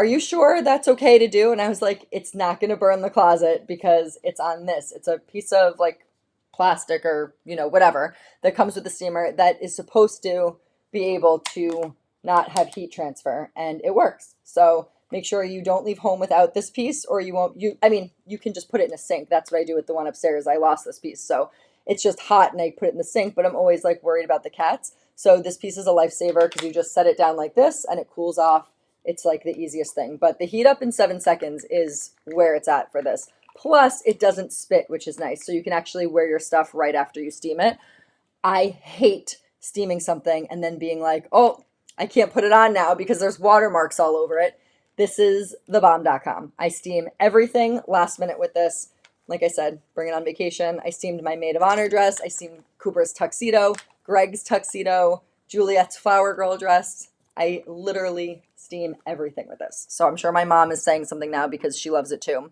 you sure that's okay to do? And I was like, it's not going to burn the closet because it's on this. It's a piece of like plastic or, whatever that comes with the steamer that is supposed to be able to not have heat transfer, and it works. So make sure you don't leave home without this piece, or you can just put it in a sink. That's what I do with the one upstairs. I lost this piece. So it's just hot and I put it in the sink, but I'm always like worried about the cats. So this piece is a lifesaver because you just set it down like this and it cools off. It's like the easiest thing. But the heat up in 7 seconds is where it's at for this. Plus, it doesn't spit, which is nice. So you can actually wear your stuff right after you steam it. I hate steaming something and then being like, oh, I can't put it on now because there's watermarks all over it. This is thebomb.com. I steam everything last minute with this. Like I said, bring it on vacation. I steamed my maid of honor dress. I steamed Cooper's tuxedo, Greg's tuxedo, Juliet's flower girl dress. I literally steam everything with this. So I'm sure my mom is saying something now because she loves it too.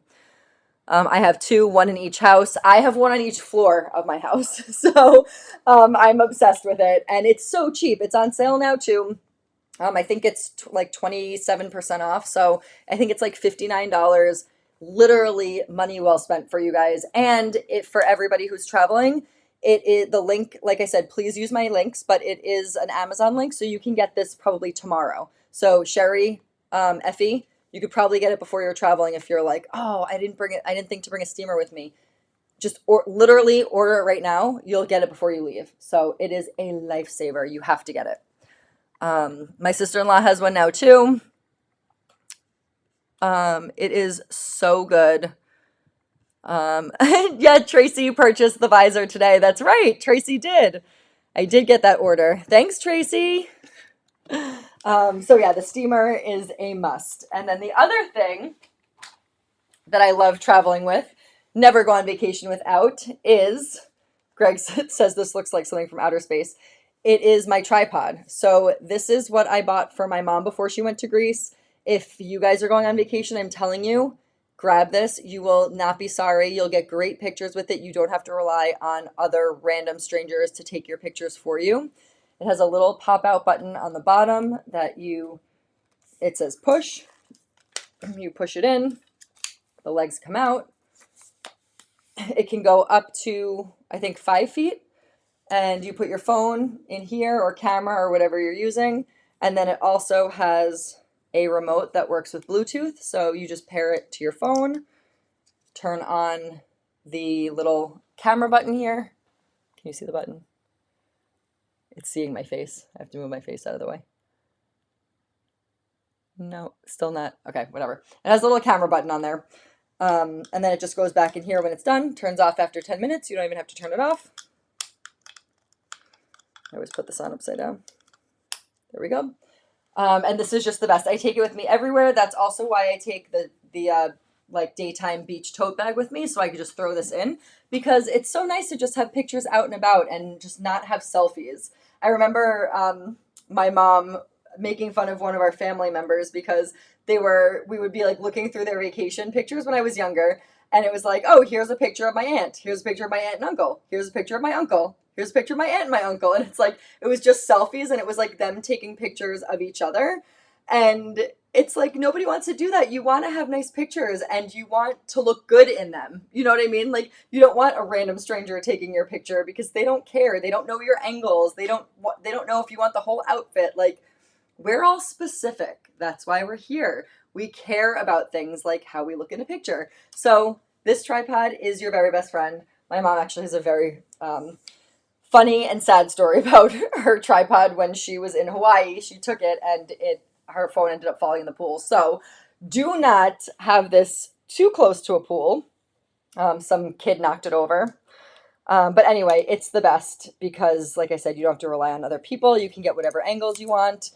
I have 2, one in each house. I have one on each floor of my house. So I'm obsessed with it. And it's so cheap. It's on sale now too. I think it's like 27% off. So I think it's like $59. Literally money well spent for you guys. And for everybody who's traveling, it is the link. Like I said, please use my links, but it is an Amazon link. So you can get this probably tomorrow. So Sherry, Effie, you could probably get it before you're traveling if you're like, oh, I didn't think to bring a steamer with me. Just literally order it right now. You'll get it before you leave. So it is a lifesaver. You have to get it. My sister-in-law has one now too. It is so good. Yeah, Tracy purchased the visor today. That's right. Tracy did. I did get that order. Thanks, Tracy. So yeah, the steamer is a must. And then the other thing that I love traveling with, never go on vacation without, is Greg says this looks like something from outer space. It is my tripod. So this is what I bought for my mom before she went to Greece. If you guys are going on vacation, I'm telling you, grab this. You will not be sorry. You'll get great pictures with it. You don't have to rely on other random strangers to take your pictures for you. It has a little pop-out button on the bottom that it says push. You push it in, the legs come out. It can go up to, I think, 5 feet. And you put your phone in here or camera or whatever you're using. And then it also has a remote that works with Bluetooth. So you just pair it to your phone, turn on the little camera button here. Can you see the button? It's seeing my face. I have to move my face out of the way. No, still not. Okay, whatever. It has a little camera button on there. And then it just goes back in here when it's done. Turns off after 10 minutes. You don't even have to turn it off. I always put this on upside down. There we go. And this is just the best. I take it with me everywhere. That's also why I take the like daytime beach tote bag with me, so I could just throw this in, because it's so nice to just have pictures out and about and just not have selfies. I remember my mom making fun of one of our family members because we would be like looking through their vacation pictures when I was younger, and it was like, oh, here's a picture of my aunt. Here's a picture of my aunt and uncle. Here's a picture of my uncle. Here's a picture of my aunt and my uncle. And it's like, it was just selfies, and it was like them taking pictures of each other. And it's like, nobody wants to do that. You want to have nice pictures and you want to look good in them. You know what I mean? Like, you don't want a random stranger taking your picture because they don't care. They don't know your angles. They don't know if you want the whole outfit. Like, we're all specific. That's why we're here. We care about things like how we look in a picture. So this tripod is your very best friend. My mom actually has a very funny and sad story about her tripod. When she was in Hawaii, she took it and her phone ended up falling in the pool. So do not have this too close to a pool. Some kid knocked it over. But anyway, it's the best because, like I said, you don't have to rely on other people. You can get whatever angles you want.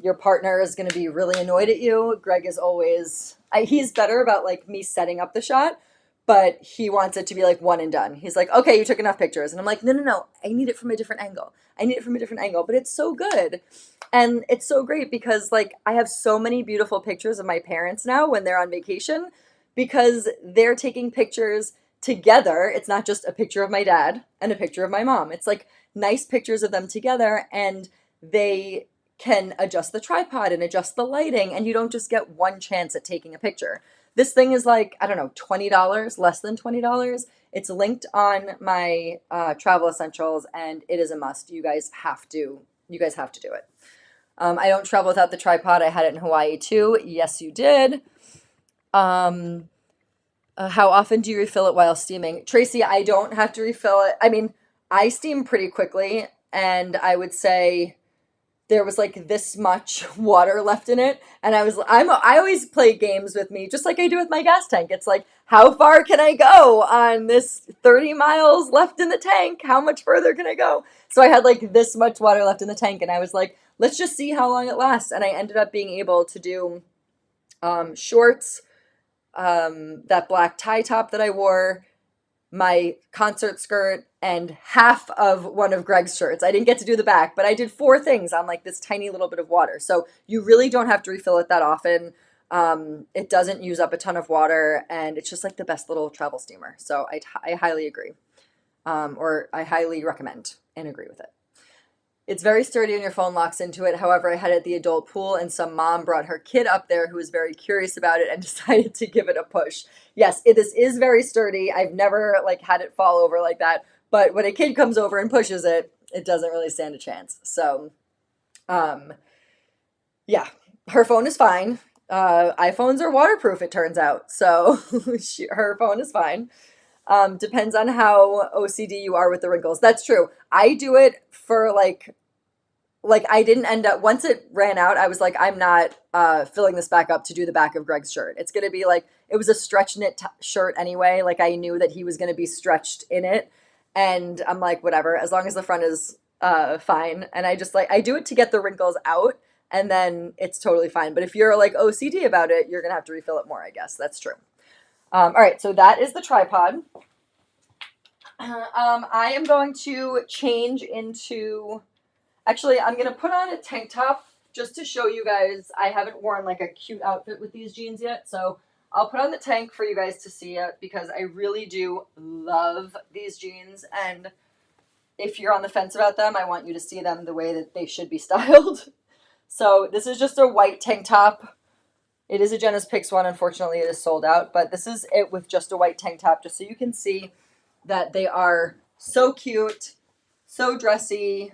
Your partner is going to be really annoyed at you. Greg is always, he's better about like me setting up the shot, but he wants it to be like one and done. He's like, okay, you took enough pictures. And I'm like, no, I need it from a different angle. But it's so good. And it's so great because like I have so many beautiful pictures of my parents now when they're on vacation because they're taking pictures together. It's not just a picture of my dad and a picture of my mom. It's like nice pictures of them together, and they can adjust the tripod and adjust the lighting, and you don't just get one chance at taking a picture. This thing is like, I don't know, $20, less than $20. It's linked on my travel essentials, and it is a must. You guys have to do it. I don't travel without the tripod. I had it in Hawaii too. Yes, you did. How often do you refill it while steaming? Tracy, I don't have to refill it. I mean, I steam pretty quickly, and I would say there was like this much water left in it. And I always play games with me, just like I do with my gas tank. It's like, how far can I go on this 30 miles left in the tank? How much further can I go? So I had like this much water left in the tank, and I was like, let's just see how long it lasts. And I ended up being able to do shorts, that black tie top that I wore, my concert skirt, and half of one of Greg's shirts. I didn't get to do the back, but I did 4 things on like this tiny little bit of water. So you really don't have to refill it that often. It doesn't use up a ton of water, and it's just like the best little travel steamer. So I highly agree, or I highly recommend and agree with it. It's very sturdy and your phone locks into it. However, I had it at the adult pool, and some mom brought her kid up there who was very curious about it and decided to give it a push. Yes, this is very sturdy. I've never like had it fall over like that, but when a kid comes over and pushes it, it doesn't really stand a chance. So, Yeah, her phone is fine. iPhones are waterproof, it turns out. So her phone is fine. Depends on how OCD you are with the wrinkles. That's true. I do it for like I didn't end up once it ran out, I was like, I'm not filling this back up to do the back of Greg's shirt. It's gonna be like it was a stretch knit shirt anyway. Like I knew that he was gonna be stretched in it, and I'm like, whatever, as long as the front is fine. And I just like I do it to get the wrinkles out, and then it's totally fine. But if you're like OCD about it, you're gonna have to refill it more. I guess that's true. All right, so that is the tripod. I am going to change into. Actually, I'm going to put on a tank top just to show you guys. I haven't worn like a cute outfit with these jeans yet, so I'll put on the tank for you guys to see it because I really do love these jeans. And if you're on the fence about them, I want you to see them the way that they should be styled. So this is just a white tank top. It is a Jenna's Pix one. Unfortunately, it is sold out, but this is it with just a white tank top, just so you can see that they are so cute, so dressy,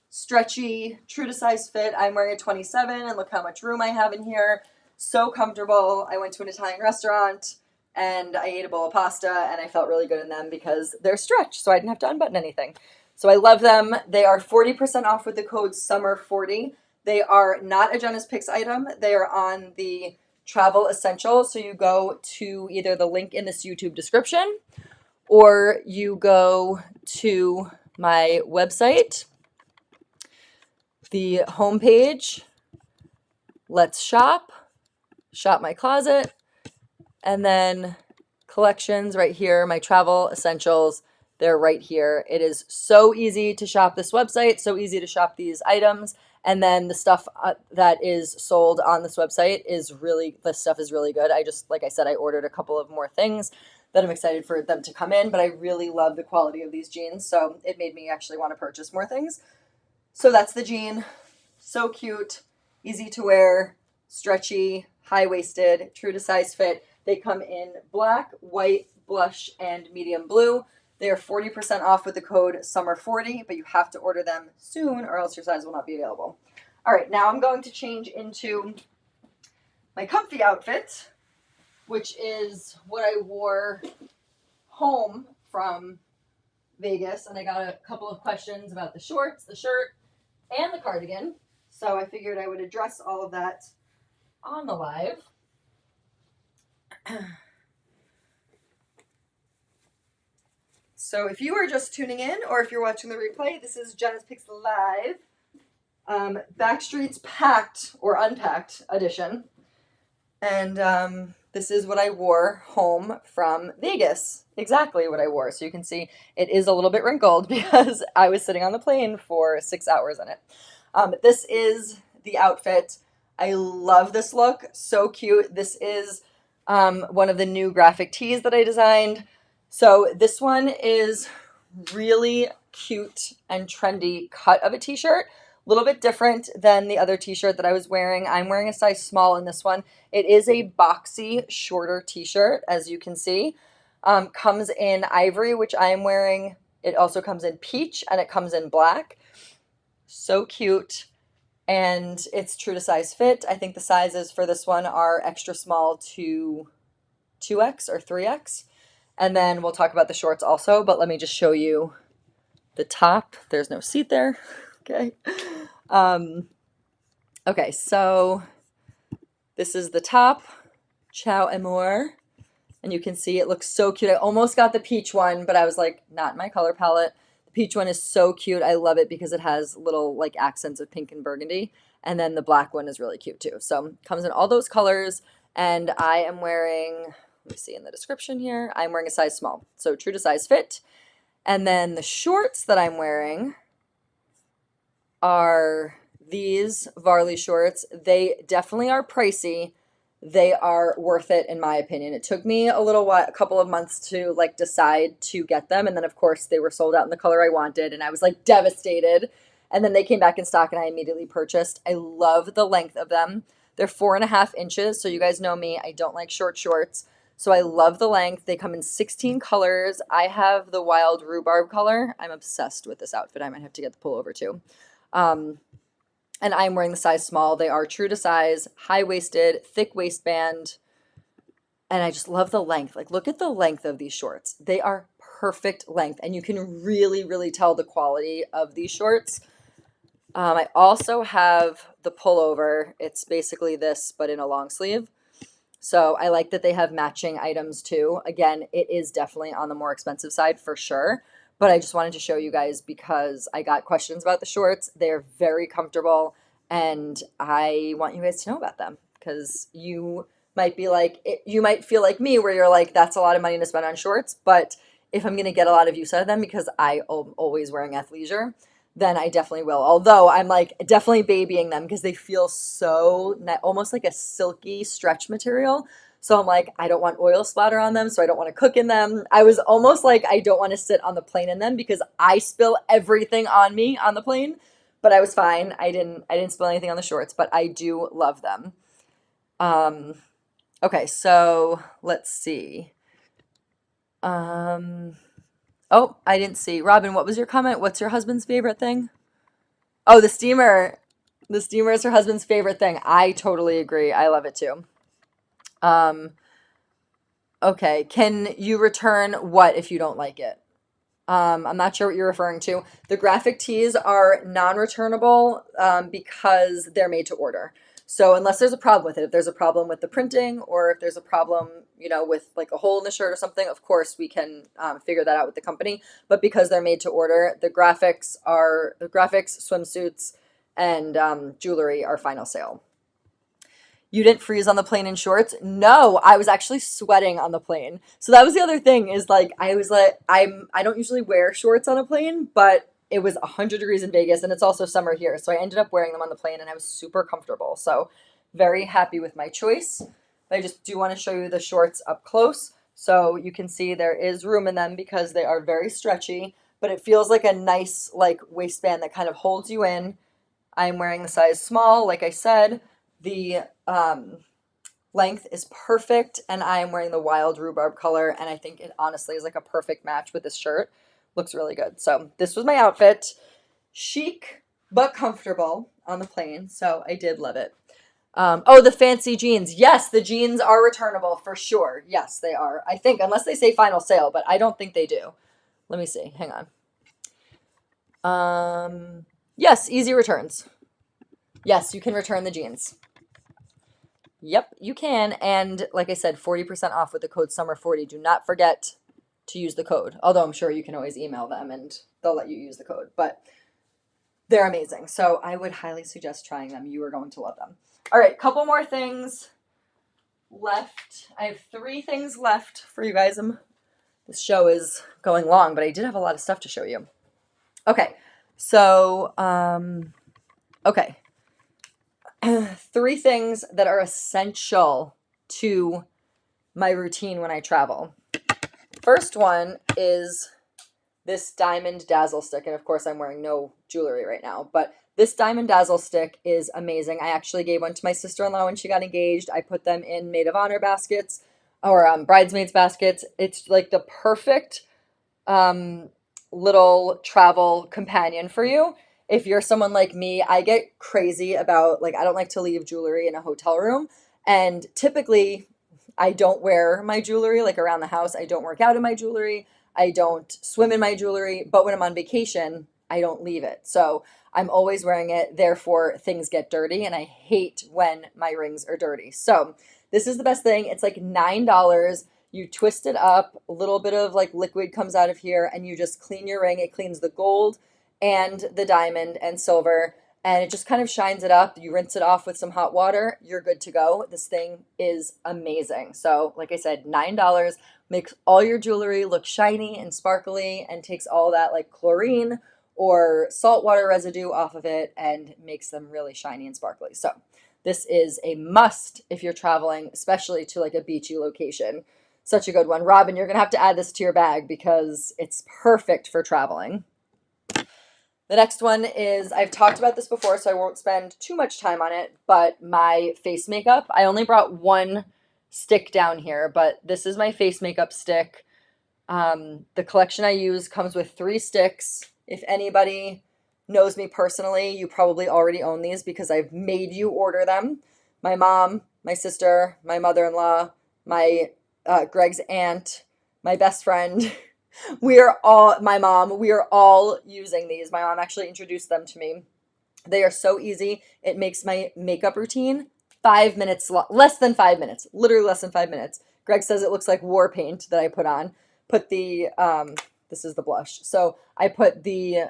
stretchy, true to size fit. I'm wearing a 27 and look how much room I have in here. So comfortable. I went to an Italian restaurant and I ate a bowl of pasta and I felt really good in them because they're stretched, so I didn't have to unbutton anything. So I love them. They are 40% off with the code SUMMER40. They are not a Jenna's Pix item. They are on the Travel Essentials. So you go to either the link in this YouTube description or you go to my website, the homepage, let's shop my closet, and then collections right here, my travel essentials, they're right here. It is so easy to shop this website, so easy to shop these items, and then the stuff that is sold on this website is really, the stuff is really good. I just, like I said, I ordered a couple of more things that I'm excited for them to come in, but I really love the quality of these jeans, so it made me actually want to purchase more things. So that's the jean. So cute, easy to wear, stretchy, high-waisted, true to size fit. They come in black, white, blush, and medium blue. They are 40% off with the code SUMMER40, but you have to order them soon or else your size will not be available. All right, now I'm going to change into my comfy outfit, which is what I wore home from Vegas. And I got a couple of questions about the shorts, the shirt, and the cardigan. So I figured I would address all of that on the live. So if you are just tuning in or if you're watching the replay, this is Jenna's Pix Live, Backstreet's Packed or Unpacked edition. And this is what I wore home from Vegas. Exactly what I wore. So you can see it is a little bit wrinkled because I was sitting on the plane for 6 hours in it. This is the outfit. I love this look. So cute. This is one of the new graphic tees that I designed. So this one is really cute and trendy cut of a t-shirt. A little bit different than the other t-shirt that I was wearing. I'm wearing a size small in this one. It is a boxy, shorter t-shirt, as you can see. Comes in ivory, which I am wearing. It also comes in peach, and it comes in black. So cute, and it's true to size fit. I think the sizes for this one are extra small to 2X or 3X. And then we'll talk about the shorts also, but let me just show you the top. There's no seat there. Okay. Okay, so this is the top. Ciao Amor. And you can see it looks so cute. I almost got the peach one, but I was like, not my color palette. The peach one is so cute. I love it because it has little like accents of pink and burgundy. And then the black one is really cute too. So comes in all those colors. And I am wearing, let me see in the description here, I'm wearing a size small. So true to size fit. And then the shorts that I'm wearing are these Varley shorts. They definitely are pricey. They are worth it in my opinion. It took me a little while, a couple of months to like decide to get them. And then of course they were sold out in the color I wanted and I was like devastated. And then they came back in stock and I immediately purchased. I love the length of them. They're 4.5 inches. So you guys know me, I don't like short shorts. So I love the length. They come in 16 colors. I have the wild rhubarb color. I'm obsessed with this outfit. I might have to get the pullover too. and I'm wearing the size small. They are true to size, high-waisted, thick waistband, and I just love the length. Like, look at the length of these shorts. They are perfect length, and you can really, really tell the quality of these shorts. I also have the pullover. It's basically this, but in a long sleeve. So I like that they have matching items too. Again, it is definitely on the more expensive side for sure, but I just wanted to show you guys because I got questions about the shorts. They're very comfortable, and I want you guys to know about them because you might be like, you might feel like me where you're like, that's a lot of money to spend on shorts, but if I'm going to get a lot of use out of them because I am always wearing athleisure, then I definitely will. Although I'm like definitely babying them because they feel so almost like a silky stretch material. So I'm like, I don't want oil splatter on them, so I don't want to cook in them. I was almost like, I don't want to sit on the plane in them because I spill everything on me on the plane. But I was fine. I didn't spill anything on the shorts, but I do love them. Okay, so let's see. Oh, I didn't see. Robin, what was your comment? What's your husband's favorite thing? Oh, the steamer. The steamer is her husband's favorite thing. I totally agree. I love it too. Um, okay. Can you return what if you don't like it? I'm not sure what you're referring to. The graphic tees are non-returnable because they're made to order. So unless there's a problem with it, if there's a problem with the printing or if there's a problem, with like a hole in the shirt or something, of course we can figure that out with the company. But because they're made to order, the graphics, swimsuits, and jewelry are final sale. You didn't freeze on the plane in shorts? No, I was actually sweating on the plane. So that was the other thing is like I was like I don't usually wear shorts on a plane, but it was 100 degrees in Vegas and it's also summer here. So I ended up wearing them on the plane and I was super comfortable. So very happy with my choice. I just do want to show you the shorts up close so you can see there is room in them because they are very stretchy, but it feels like a nice like waistband that kind of holds you in. I'm wearing the size small, like I said. The length is perfect, and I am wearing the wild rhubarb color, and I think it honestly is like a perfect match with this shirt. Looks really good. So this was my outfit. Chic, but comfortable on the plane, so I did love it. Oh, the fancy jeans. Yes, the jeans are returnable for sure. Yes, they are. I think, unless they say final sale, but I don't think they do. Let me see. Hang on. Yes, easy returns. Yes, you can return the jeans. Yep, you can. And like I said, 40% off with the code SUMMER40. Do not forget to use the code. Although I'm sure you can always email them and they'll let you use the code. But they're amazing. So I would highly suggest trying them. You are going to love them. All right, couple more things left. I have 3 things left for you guys. This show is going long, but I did have a lot of stuff to show you. Okay, so, okay. 3 things that are essential to my routine when I travel. First one is this diamond dazzle stick. And of course, I'm wearing no jewelry right now, but this diamond dazzle stick is amazing. I actually gave one to my sister-in-law when she got engaged. I put them in maid of honor baskets or bridesmaids baskets. It's like the perfect little travel companion for you. If you're someone like me, I get crazy about, like, I don't like to leave jewelry in a hotel room. And typically, I don't wear my jewelry, like, around the house. I don't work out in my jewelry. I don't swim in my jewelry. But when I'm on vacation, I don't leave it. So I'm always wearing it. Therefore, things get dirty. And I hate when my rings are dirty. So this is the best thing. It's like $9. You twist it up. A little bit of, like, liquid comes out of here. And you just clean your ring. It cleans the gold and the diamond and silver, and it just kind of shines it up. You rinse it off with some hot water, you're good to go. This thing is amazing. So like I said, $9 makes all your jewelry look shiny and sparkly and takes all that like chlorine or saltwater residue off of it and makes them really shiny and sparkly. So this is a must if you're traveling, especially to like a beachy location. Such a good one. Robin, you're gonna have to add this to your bag because it's perfect for traveling. The next one is, I've talked about this before, so I won't spend too much time on it, but my face makeup. I only brought 1 stick down here, but this is my face makeup stick. The collection I use comes with 3 sticks. If anybody knows me personally, you probably already own these because I've made you order them. My mom, my sister, my mother-in-law, my Greg's aunt, my best friend. We are all, my mom, we are all using these. My mom actually introduced them to me. They are so easy. It makes my makeup routine 5 minutes, less than 5 minutes, literally less than 5 minutes. Greg says it looks like war paint that I put on. Put the, this is the blush. So I put the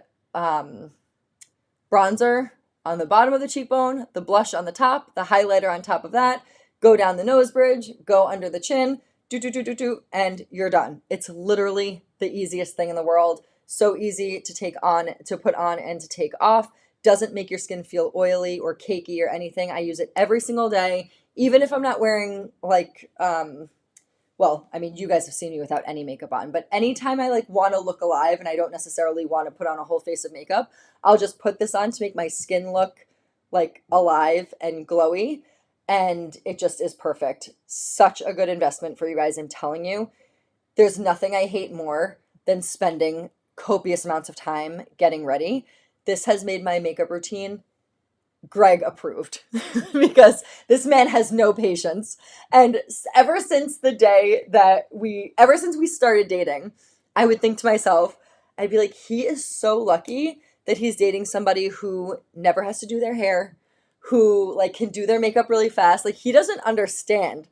bronzer on the bottom of the cheekbone, the blush on the top, the highlighter on top of that, go down the nose bridge, go under the chin, and you're done. It's literally the easiest thing in the world. So easy to take on, to put on and to take off. Doesn't make your skin feel oily or cakey or anything. I use it every single day, even if I'm not wearing like, well, I mean, you guys have seen me without any makeup on, but anytime I like want to look alive and I don't necessarily want to put on a whole face of makeup, I'll just put this on to make my skin look like alive and glowy. And it just is perfect. Such a good investment for you guys. I'm telling you, there's nothing I hate more than spending copious amounts of time getting ready. This has made my makeup routine Greg approved because this man has no patience. And ever since the day that ever since we started dating, I would think to myself, I'd be like, he is so lucky that he's dating somebody who never has to do their hair, who like can do their makeup really fast. Like he doesn't understand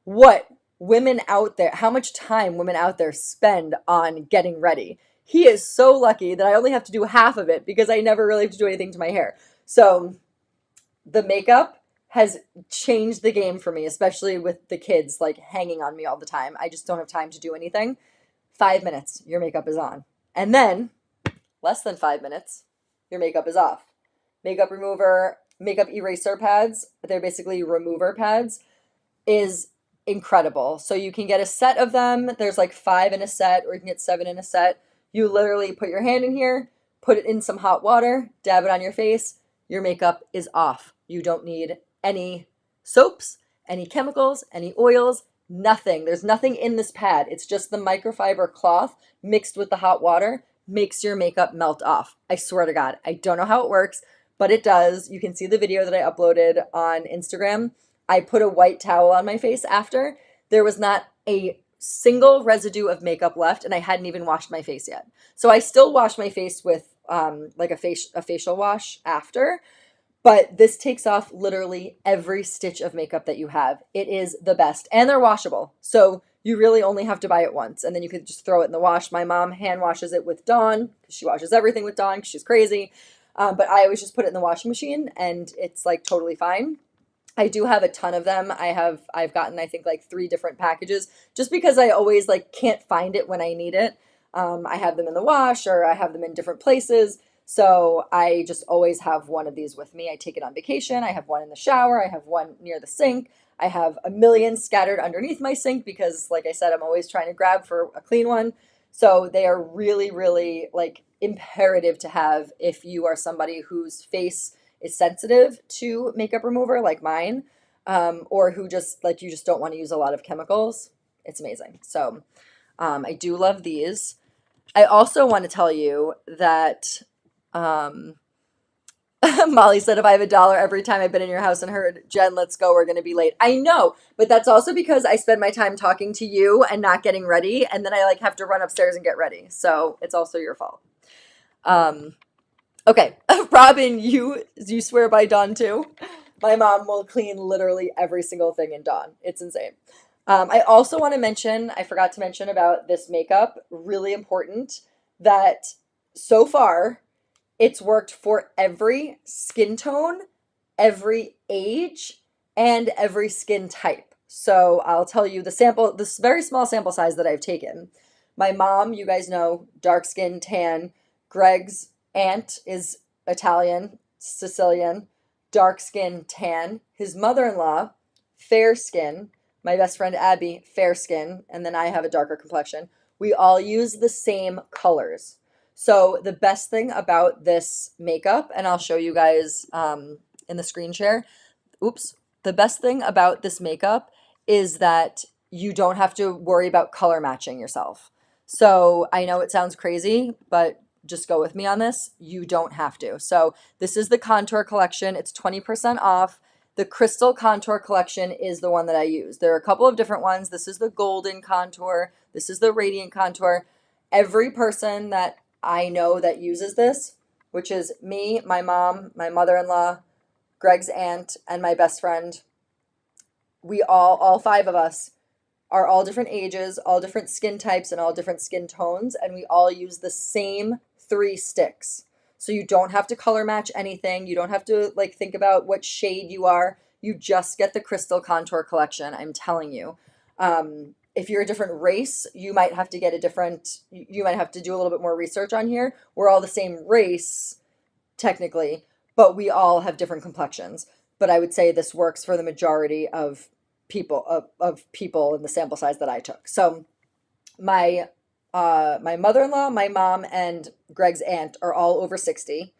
what women out there, how much time women out there spend on getting ready. He is so lucky that I only have to do half of it because I never really have to do anything to my hair. So the makeup has changed the game for me, especially with the kids like hanging on me all the time. I just don't have time to do anything. 5 minutes, your makeup is on. And then less than 5 minutes, your makeup is off. Makeup remover, makeup eraser pads, they're basically remover pads, is incredible. So you can get a set of them. There's like 5 in a set, or you can get 7 in a set. You literally put your hand in here, put it in some hot water, dab it on your face. Your makeup is off. You don't need any soaps, any chemicals, any oils, nothing. There's nothing in this pad. It's just the microfiber cloth mixed with the hot water makes your makeup melt off. I swear to God, I don't know how it works, but it does. You can see the video that I uploaded on Instagram. I put a white towel on my face after. There was not a single residue of makeup left, and I hadn't even washed my face yet. So I still wash my face with like a facial wash after, but this takes off literally every stitch of makeup that you have. It is the best, and they're washable. So you really only have to buy it once, and then you could just throw it in the wash. My mom hand washes it with Dawn because she washes everything with Dawn because she's crazy. But I always just put it in the washing machine, and it's like totally fine. I do have a ton of them. I've gotten, I think, like 3 different packages just because I always like can't find it when I need it. I have them in the wash or I have them in different places. So I just always have one of these with me. I take it on vacation. I have one in the shower. I have one near the sink. I have a million scattered underneath my sink because, like I said, I'm always trying to grab for a clean one. So they are really, really like imperative to have if you are somebody whose face is sensitive to makeup remover like mine, or who just like you just don't want to use a lot of chemicals. It's amazing. So I do love these. I also want to tell you that Molly said if I have $1 every time I've been in your house and heard, Jen, let's go, we're going to be late. I know, but that's also because I spend my time talking to you and not getting ready, and then I like have to run upstairs and get ready. So it's also your fault. Okay, Robin, you swear by Dawn too? My mom will clean literally every single thing in Dawn. It's insane. I also want to mention, I forgot to mention about this makeup, really important, that so far it's worked for every skin tone, every age, and every skin type. So I'll tell you this very small sample size that I've taken. My mom, you guys know, dark skin, tan. Greg's aunt is Italian, Sicilian, dark skin, tan. His mother-in-law, fair skin. My best friend Abby, fair skin. And then I have a darker complexion. We all use the same colors. So the best thing about this makeup, and I'll show you guys in the screen share. Oops. The best thing about this makeup is that you don't have to worry about color matching yourself. So I know it sounds crazy, but just go with me on this, you don't have to. So this is the contour collection. It's 20% off. The crystal contour collection is the one that I use. There are a couple of different ones. This is the golden contour. This is the radiant contour. Every person that I know that uses this, which is me, my mom, my mother-in-law, Greg's aunt, and my best friend, we all five of us are all different ages, all different skin types, and all different skin tones, and we all use the same 3 sticks. So you don't have to color match anything. You don't have to like think about what shade you are. You just get the crystal contour collection. I'm telling you. If you're a different race, you might have to get a different, you might have to do a little bit more research on here. We're all the same race, technically, but we all have different complexions. But I would say this works for the majority of people of people in the sample size that I took. So my my mother-in-law, my mom, and Greg's aunt are all over 60.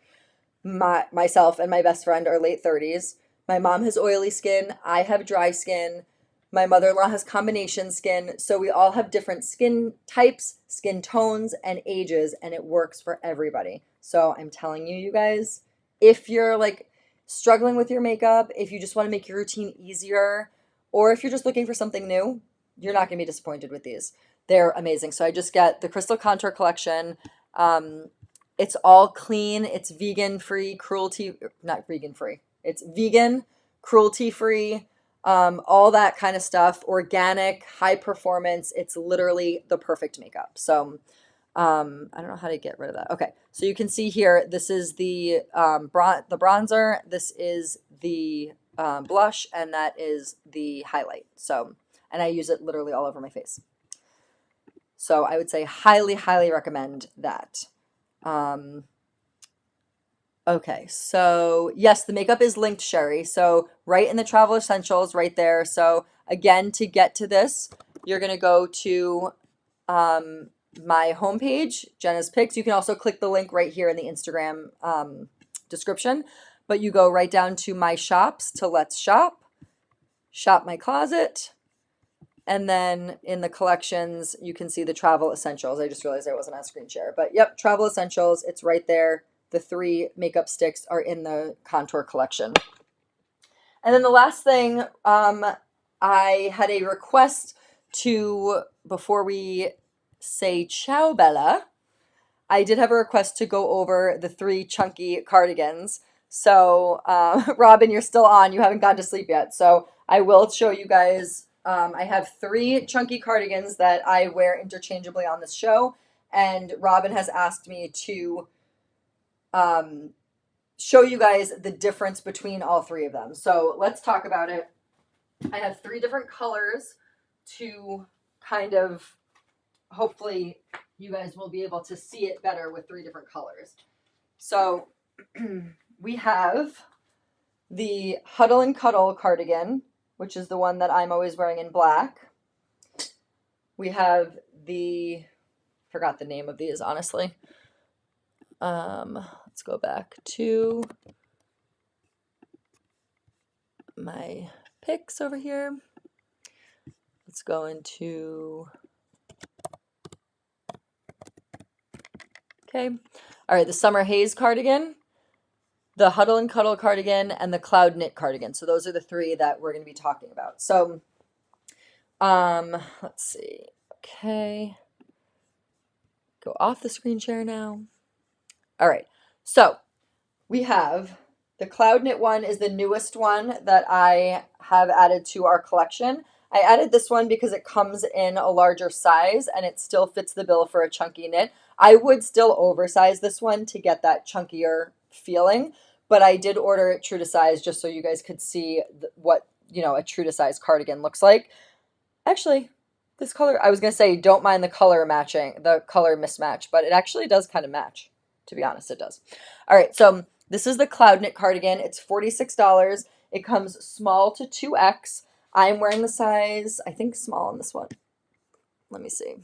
Myself and my best friend are late 30s. My mom has oily skin. I have dry skin. My mother-in-law has combination skin. So we all have different skin types, skin tones, and ages, and it works for everybody. So I'm telling you, you guys, if you're like struggling with your makeup, if you just want to make your routine easier, or if you're just looking for something new, you're not going to be disappointed with these. They're amazing. So I just get the Crystal Contour Collection. It's all clean. It's vegan free, not vegan free. It's vegan, cruelty free, all that kind of stuff. Organic, high performance. It's literally the perfect makeup. So I don't know how to get rid of that. Okay, so you can see here, this is the bronzer. This is the blush, and that is the highlight. So, and I use it literally all over my face. So I would say highly, highly recommend that. Okay, so yes, the makeup is linked, Sherry. So right in the travel essentials right there. So again, to get to this, you're going to go to my homepage, Jenna's Pics. You can also click the link right here in the Instagram description, but you go right down to my shops to let's shop, shop my closet. And then in the collections, you can see the travel essentials. I just realized I wasn't on screen share, but yep, travel essentials. It's right there. The 3 makeup sticks are in the contour collection. And then the last thing, I had a request to, before we say ciao, Bella, I did have a request to go over the 3 chunky cardigans. So, Robin, you're still on. You haven't gone to sleep yet. So I will show you guys. I have 3 chunky cardigans that I wear interchangeably on this show. And Robin has asked me to show you guys the difference between all 3 of them. So let's talk about it. I have 3 different colors to kind of, hopefully you guys will be able to see it better with 3 different colors. So we have the Huddle and Cuddle cardigan, which is the one that I'm always wearing in black. We have the, forgot the name of these, honestly. Let's go back to my pics over here. Let's go into, okay. All right, the Summer Haze cardigan, the Huddle and Cuddle cardigan, and the Cloud Knit cardigan. So those are the 3 that we're going to be talking about. So, let's see. Okay. Go off the screen share now. All right. So we have the Cloud Knit one is the newest one that I have added to our collection. I added this one because it comes in a larger size and it still fits the bill for a chunky knit. I would still oversize this one to get that chunkier feeling, but I did order it true to size just so you guys could see what, you know, a true to size cardigan looks like. Actually, this color, I was going to say, don't mind the color matching, the color mismatch, but it actually does kind of match. To be honest, it does. All right, so this is the Cloud Knit cardigan. It's $46. It comes small to 2X. I'm wearing the size, I think, small in this one. Let me see.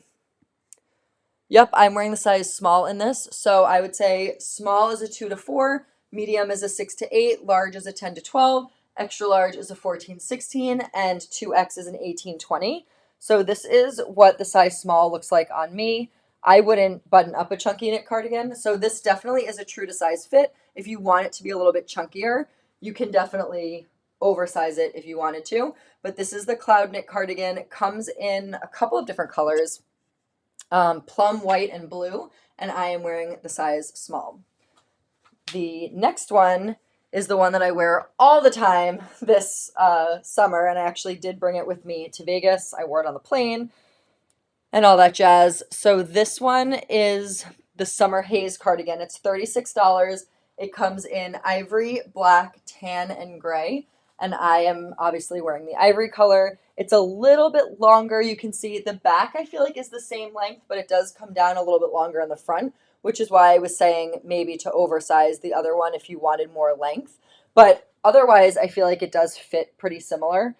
Yep, I'm wearing the size small in this. So I would say small is a 2 to 4, medium is a 6 to 8, large is a 10 to 12, extra large is a 14-16, and 2X is an 18-20. So this is what the size small looks like on me. I wouldn't button up a chunky knit cardigan. So this definitely is a true to size fit. If you want it to be a little bit chunkier, you can definitely oversize it if you wanted to. But this is the cloud knit cardigan. It comes in a couple of different colors, plum, white, and blue. And I am wearing the size small. The next one is the one that I wear all the time this summer. And I actually did bring it with me to Vegas. I wore it on the plane and all that jazz. So this one is the Summer Haze cardigan. It's $36. It comes in ivory, black, tan, and gray. And I am obviously wearing the ivory color. It's a little bit longer. You can see the back, I feel like, is the same length, but it does come down a little bit longer in the front, which is why I was saying maybe to oversize the other one if you wanted more length. But otherwise, I feel like it does fit pretty similar.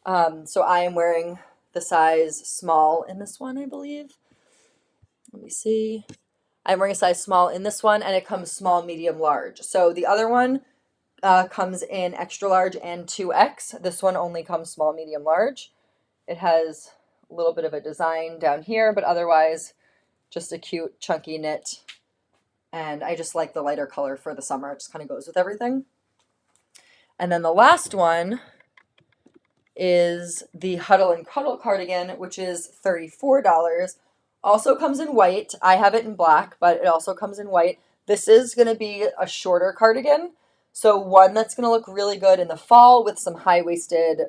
So I am wearing the size small in this one, I believe. Let me see. I'm wearing a size small in this one, and it comes small, medium, large. So the other one comes in extra large and 2X. This one only comes small, medium, large. It has a little bit of a design down here, but otherwise just a cute chunky knit. And I just like the lighter color for the summer. It just kind of goes with everything. And then the last one is the Huddle and Cuddle cardigan, which is $34. Also comes in white. I have it in black, but it also comes in white. This is going to be a shorter cardigan. So one that's going to look really good in the fall with some high-waisted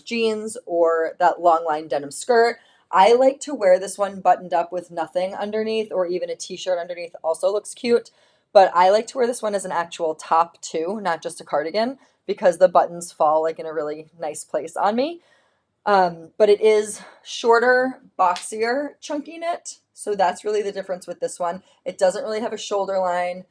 jeans or that long line denim skirt. I like to wear this one buttoned up with nothing underneath, or even a t-shirt underneath also looks cute. But I like to wear this one as an actual top too, not just a cardigan, because the buttons fall like in a really nice place on me. But it is shorter, boxier, chunky knit. So that's really the difference with this one. It doesn't really have a shoulder line,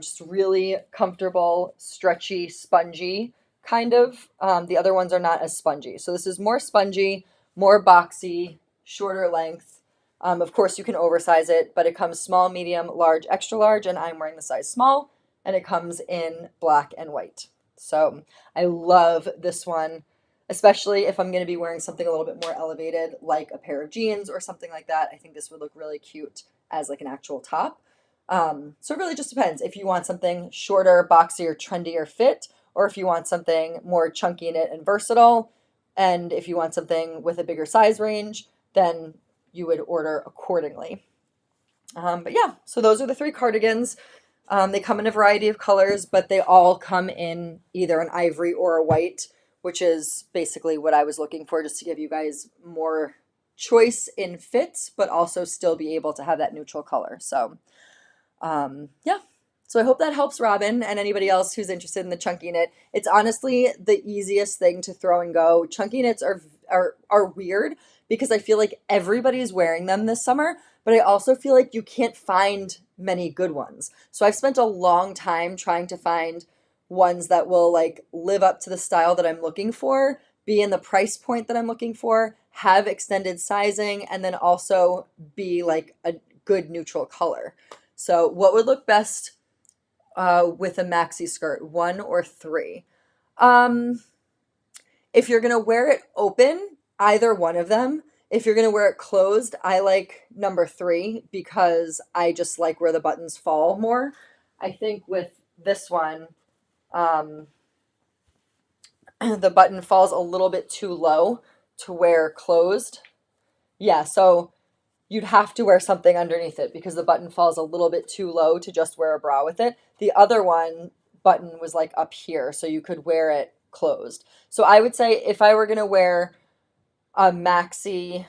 just really comfortable, stretchy, spongy kind of. The other ones are not as spongy. So this is more spongy, more boxy, shorter length. Of course, you can oversize it, but it comes small, medium, large, extra large, and I'm wearing the size small, and it comes in black and white. So I love this one, especially if I'm going to be wearing something a little bit more elevated, like a pair of jeans or something like that. I think this would look really cute as like an actual top. So it really just depends if you want something shorter, boxier, trendier fit, or if you want something more chunky knit and versatile. And if you want something with a bigger size range, then you would order accordingly. But yeah, so those are the three cardigans. They come in a variety of colors, but they all come in either an ivory or a white, which is basically what I was looking for, just to give you guys more choice in fits, but also still be able to have that neutral color. So yeah. So I hope that helps Robin and anybody else who's interested in the chunky knit. It's honestly the easiest thing to throw and go. Chunky knits are weird because I feel like everybody's wearing them this summer, but I also feel like you can't find many good ones. So I've spent a long time trying to find ones that will like live up to the style that I'm looking for, be in the price point that I'm looking for, have extended sizing, and then also be like a good neutral color. So what would look best with a maxi skirt, 1 or 3? If you're going to wear it open, either one of them. If you're going to wear it closed, I like number 3 because I just like where the buttons fall more. I think with this one, the button falls a little bit too low to wear closed. Yeah, so you'd have to wear something underneath it because the button falls a little bit too low to just wear a bra with it. The other one button was like up here, so you could wear it closed. So I would say if I were going to wear a maxi,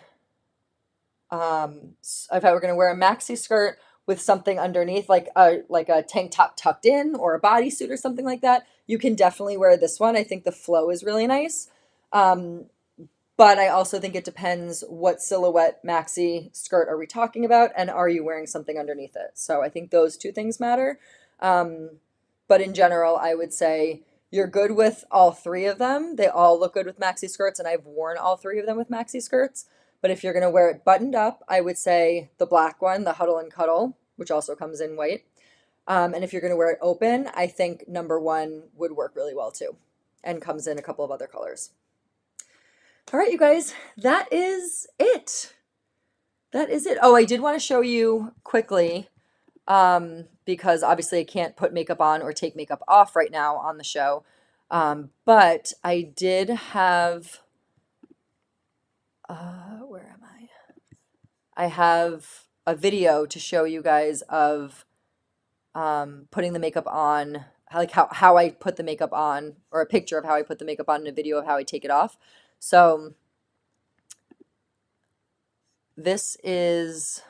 if I were going to wear a maxi skirt with something underneath, like a tank top tucked in or a bodysuit or something like that, you can definitely wear this one. I think the flow is really nice. But I also think it depends what silhouette maxi skirt are we talking about, and are you wearing something underneath it? So I think those two things matter. But in general, I would say you're good with all 3 of them. They all look good with maxi skirts, and I've worn all 3 of them with maxi skirts. But if you're going to wear it buttoned up, I would say the black one, the Huddle and Cuddle, which also comes in white. And if you're going to wear it open, I think number 1 would work really well too, and comes in a couple of other colors. All right, you guys, that is it. that is it. Oh, I did want to show you quickly, because obviously I can't put makeup on or take makeup off right now on the show. But I did have, where am I? I have a video to show you guys of putting the makeup on, like how I put the makeup on, or a picture of how I put the makeup on and a video of how I take it off. So this is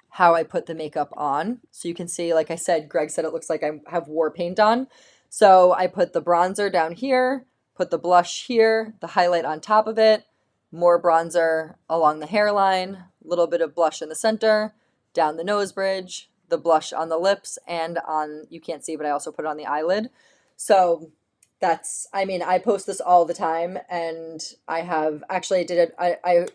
how I put the makeup on. So you can see, like I said, Greg said it looks like I have war paint on. So I put the bronzer down here, put the blush here, the highlight on top of it, more bronzer along the hairline, a little bit of blush in the center, down the nose bridge, the blush on the lips, and on, you can't see, but I also put it on the eyelid. So that's, I mean, I post this all the time, and I have actually, I did it, I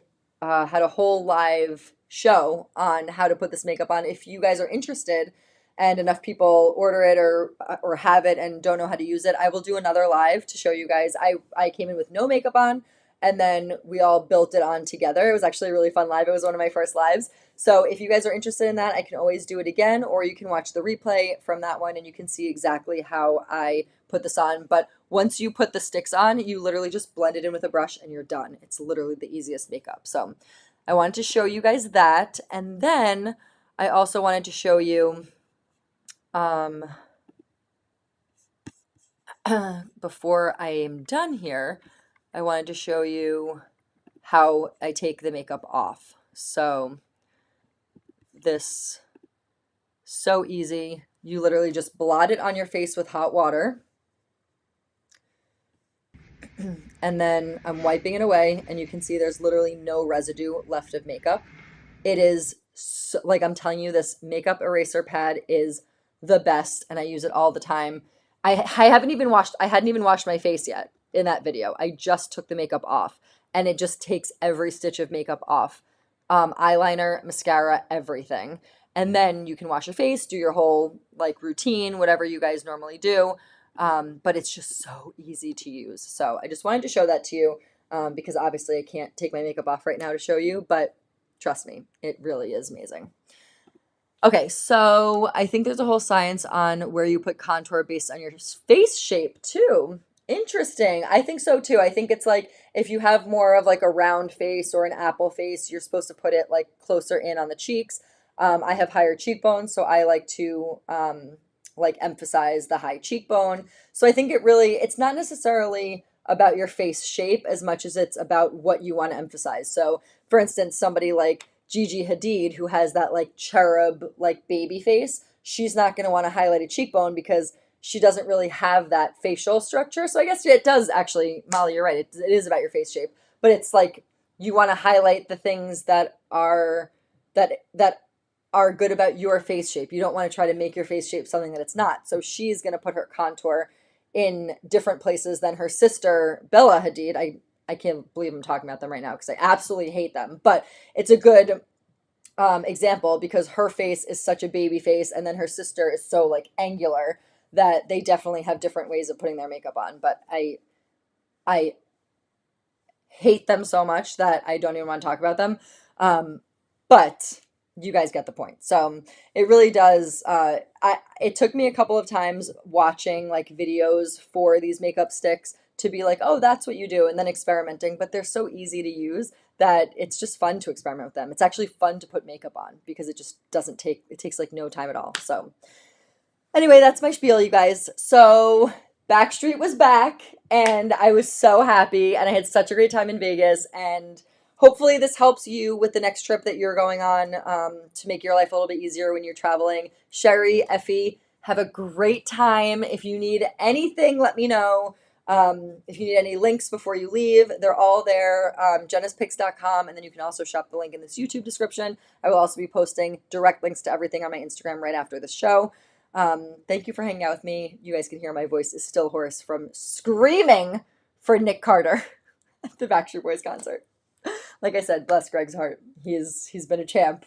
had a whole live show on how to put this makeup on. If you guys are interested and enough people order it or have it and don't know how to use it, I will do another live to show you guys. I came in with no makeup on, and then we all built it on together. It was actually a really fun live. It was one of my first lives. So if you guys are interested in that, I can always do it again, or you can watch the replay from that one and you can see exactly how I put this on. But once you put the sticks on, you literally just blend it in with a brush and you're done. It's literally the easiest makeup. So I wanted to show you guys that. And then I also wanted to show you, before I am done here, I wanted to show you how I take the makeup off. So this, so easy. You literally just blot it on your face with hot water. And then I'm wiping it away, and you can see there's literally no residue left of makeup. It is so, like I'm telling you, this makeup eraser pad is the best, and I use it all the time. I hadn't even washed my face yet in that video. I just took the makeup off, and it just takes every stitch of makeup off. Eyeliner, mascara, everything. And then you can wash your face, do your whole like routine, whatever you guys normally do. But it's just so easy to use. So I just wanted to show that to you, because obviously I can't take my makeup off right now to show you, but trust me, it really is amazing. Okay, so I think there's a whole science on where you put contour based on your face shape too. Interesting. I think so too. I think it's like if you have more of like a round face or an apple face, you're supposed to put it like closer in on the cheeks. I have higher cheekbones, so I like to like emphasize the high cheekbone. So I think it's not necessarily about your face shape as much as it's about what you want to emphasize. So for instance, somebody like Gigi Hadid, who has that like cherub, like baby face, she's not going to want to highlight a cheekbone because she doesn't really have that facial structure. So I guess it does actually, Molly, you're right. It is about your face shape, but it's like you want to highlight the things that are that are good about your face shape. You don't want to try to make your face shape something that it's not. So she's going to put her contour in different places than her sister, Bella Hadid. I can't believe I'm talking about them right now because I absolutely hate them. But it's a good example because her face is such a baby face, and then her sister is so like angular that they definitely have different ways of putting their makeup on. But I hate them so much that I don't even want to talk about them. But you guys get the point. So it really does. It took me a couple of times watching like videos for these makeup sticks to be like, oh, that's what you do, and then experimenting. But they're so easy to use that it's just fun to experiment with them. It's actually fun to put makeup on because it just it takes like no time at all. So anyway, that's my spiel, you guys. So Backstreet was back, and I was so happy, and I had such a great time in Vegas, and hopefully this helps you with the next trip that you're going on, to make your life a little bit easier when you're traveling. Sherry, Effie, have a great time. If you need anything, let me know. If you need any links before you leave, they're all there, jennaspix.com, and then you can also shop the link in this YouTube description. I will also be posting direct links to everything on my Instagram right after this show. Thank you for hanging out with me. You guys can hear my voice is still hoarse from screaming for Nick Carter at the Backstreet Boys concert. Like I said, bless Greg's heart. He's been a champ.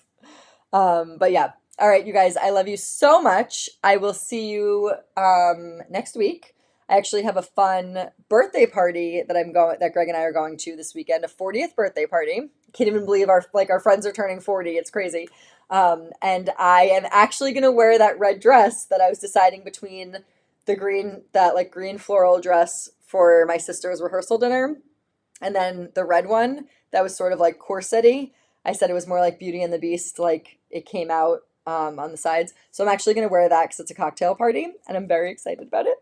But yeah. All right, you guys, I love you so much. I will see you next week. I actually have a fun birthday party that Greg and I are going to this weekend, a 40th birthday party. Can't even believe our friends are turning 40. It's crazy. And I am actually gonna wear that red dress that I was deciding between that like green floral dress for my sister's rehearsal dinner, and then the red one that was sort of like corset-y. I said it was more like Beauty and the Beast, like it came out on the sides. So I'm actually going to wear that because it's a cocktail party, and I'm very excited about it.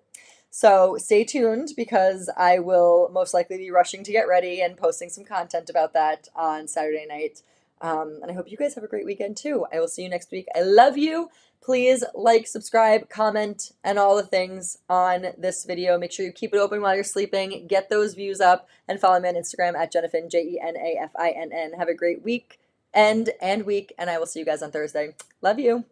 So stay tuned because I will most likely be rushing to get ready and posting some content about that on Saturday night. And I hope you guys have a great weekend too. I will see you next week. I love you. Please like, subscribe, comment, and all the things on this video. Make sure you keep it open while you're sleeping. Get those views up and follow me on Instagram at Jennafinn, JENAFINN. Have a great week, and I will see you guys on Thursday. Love you.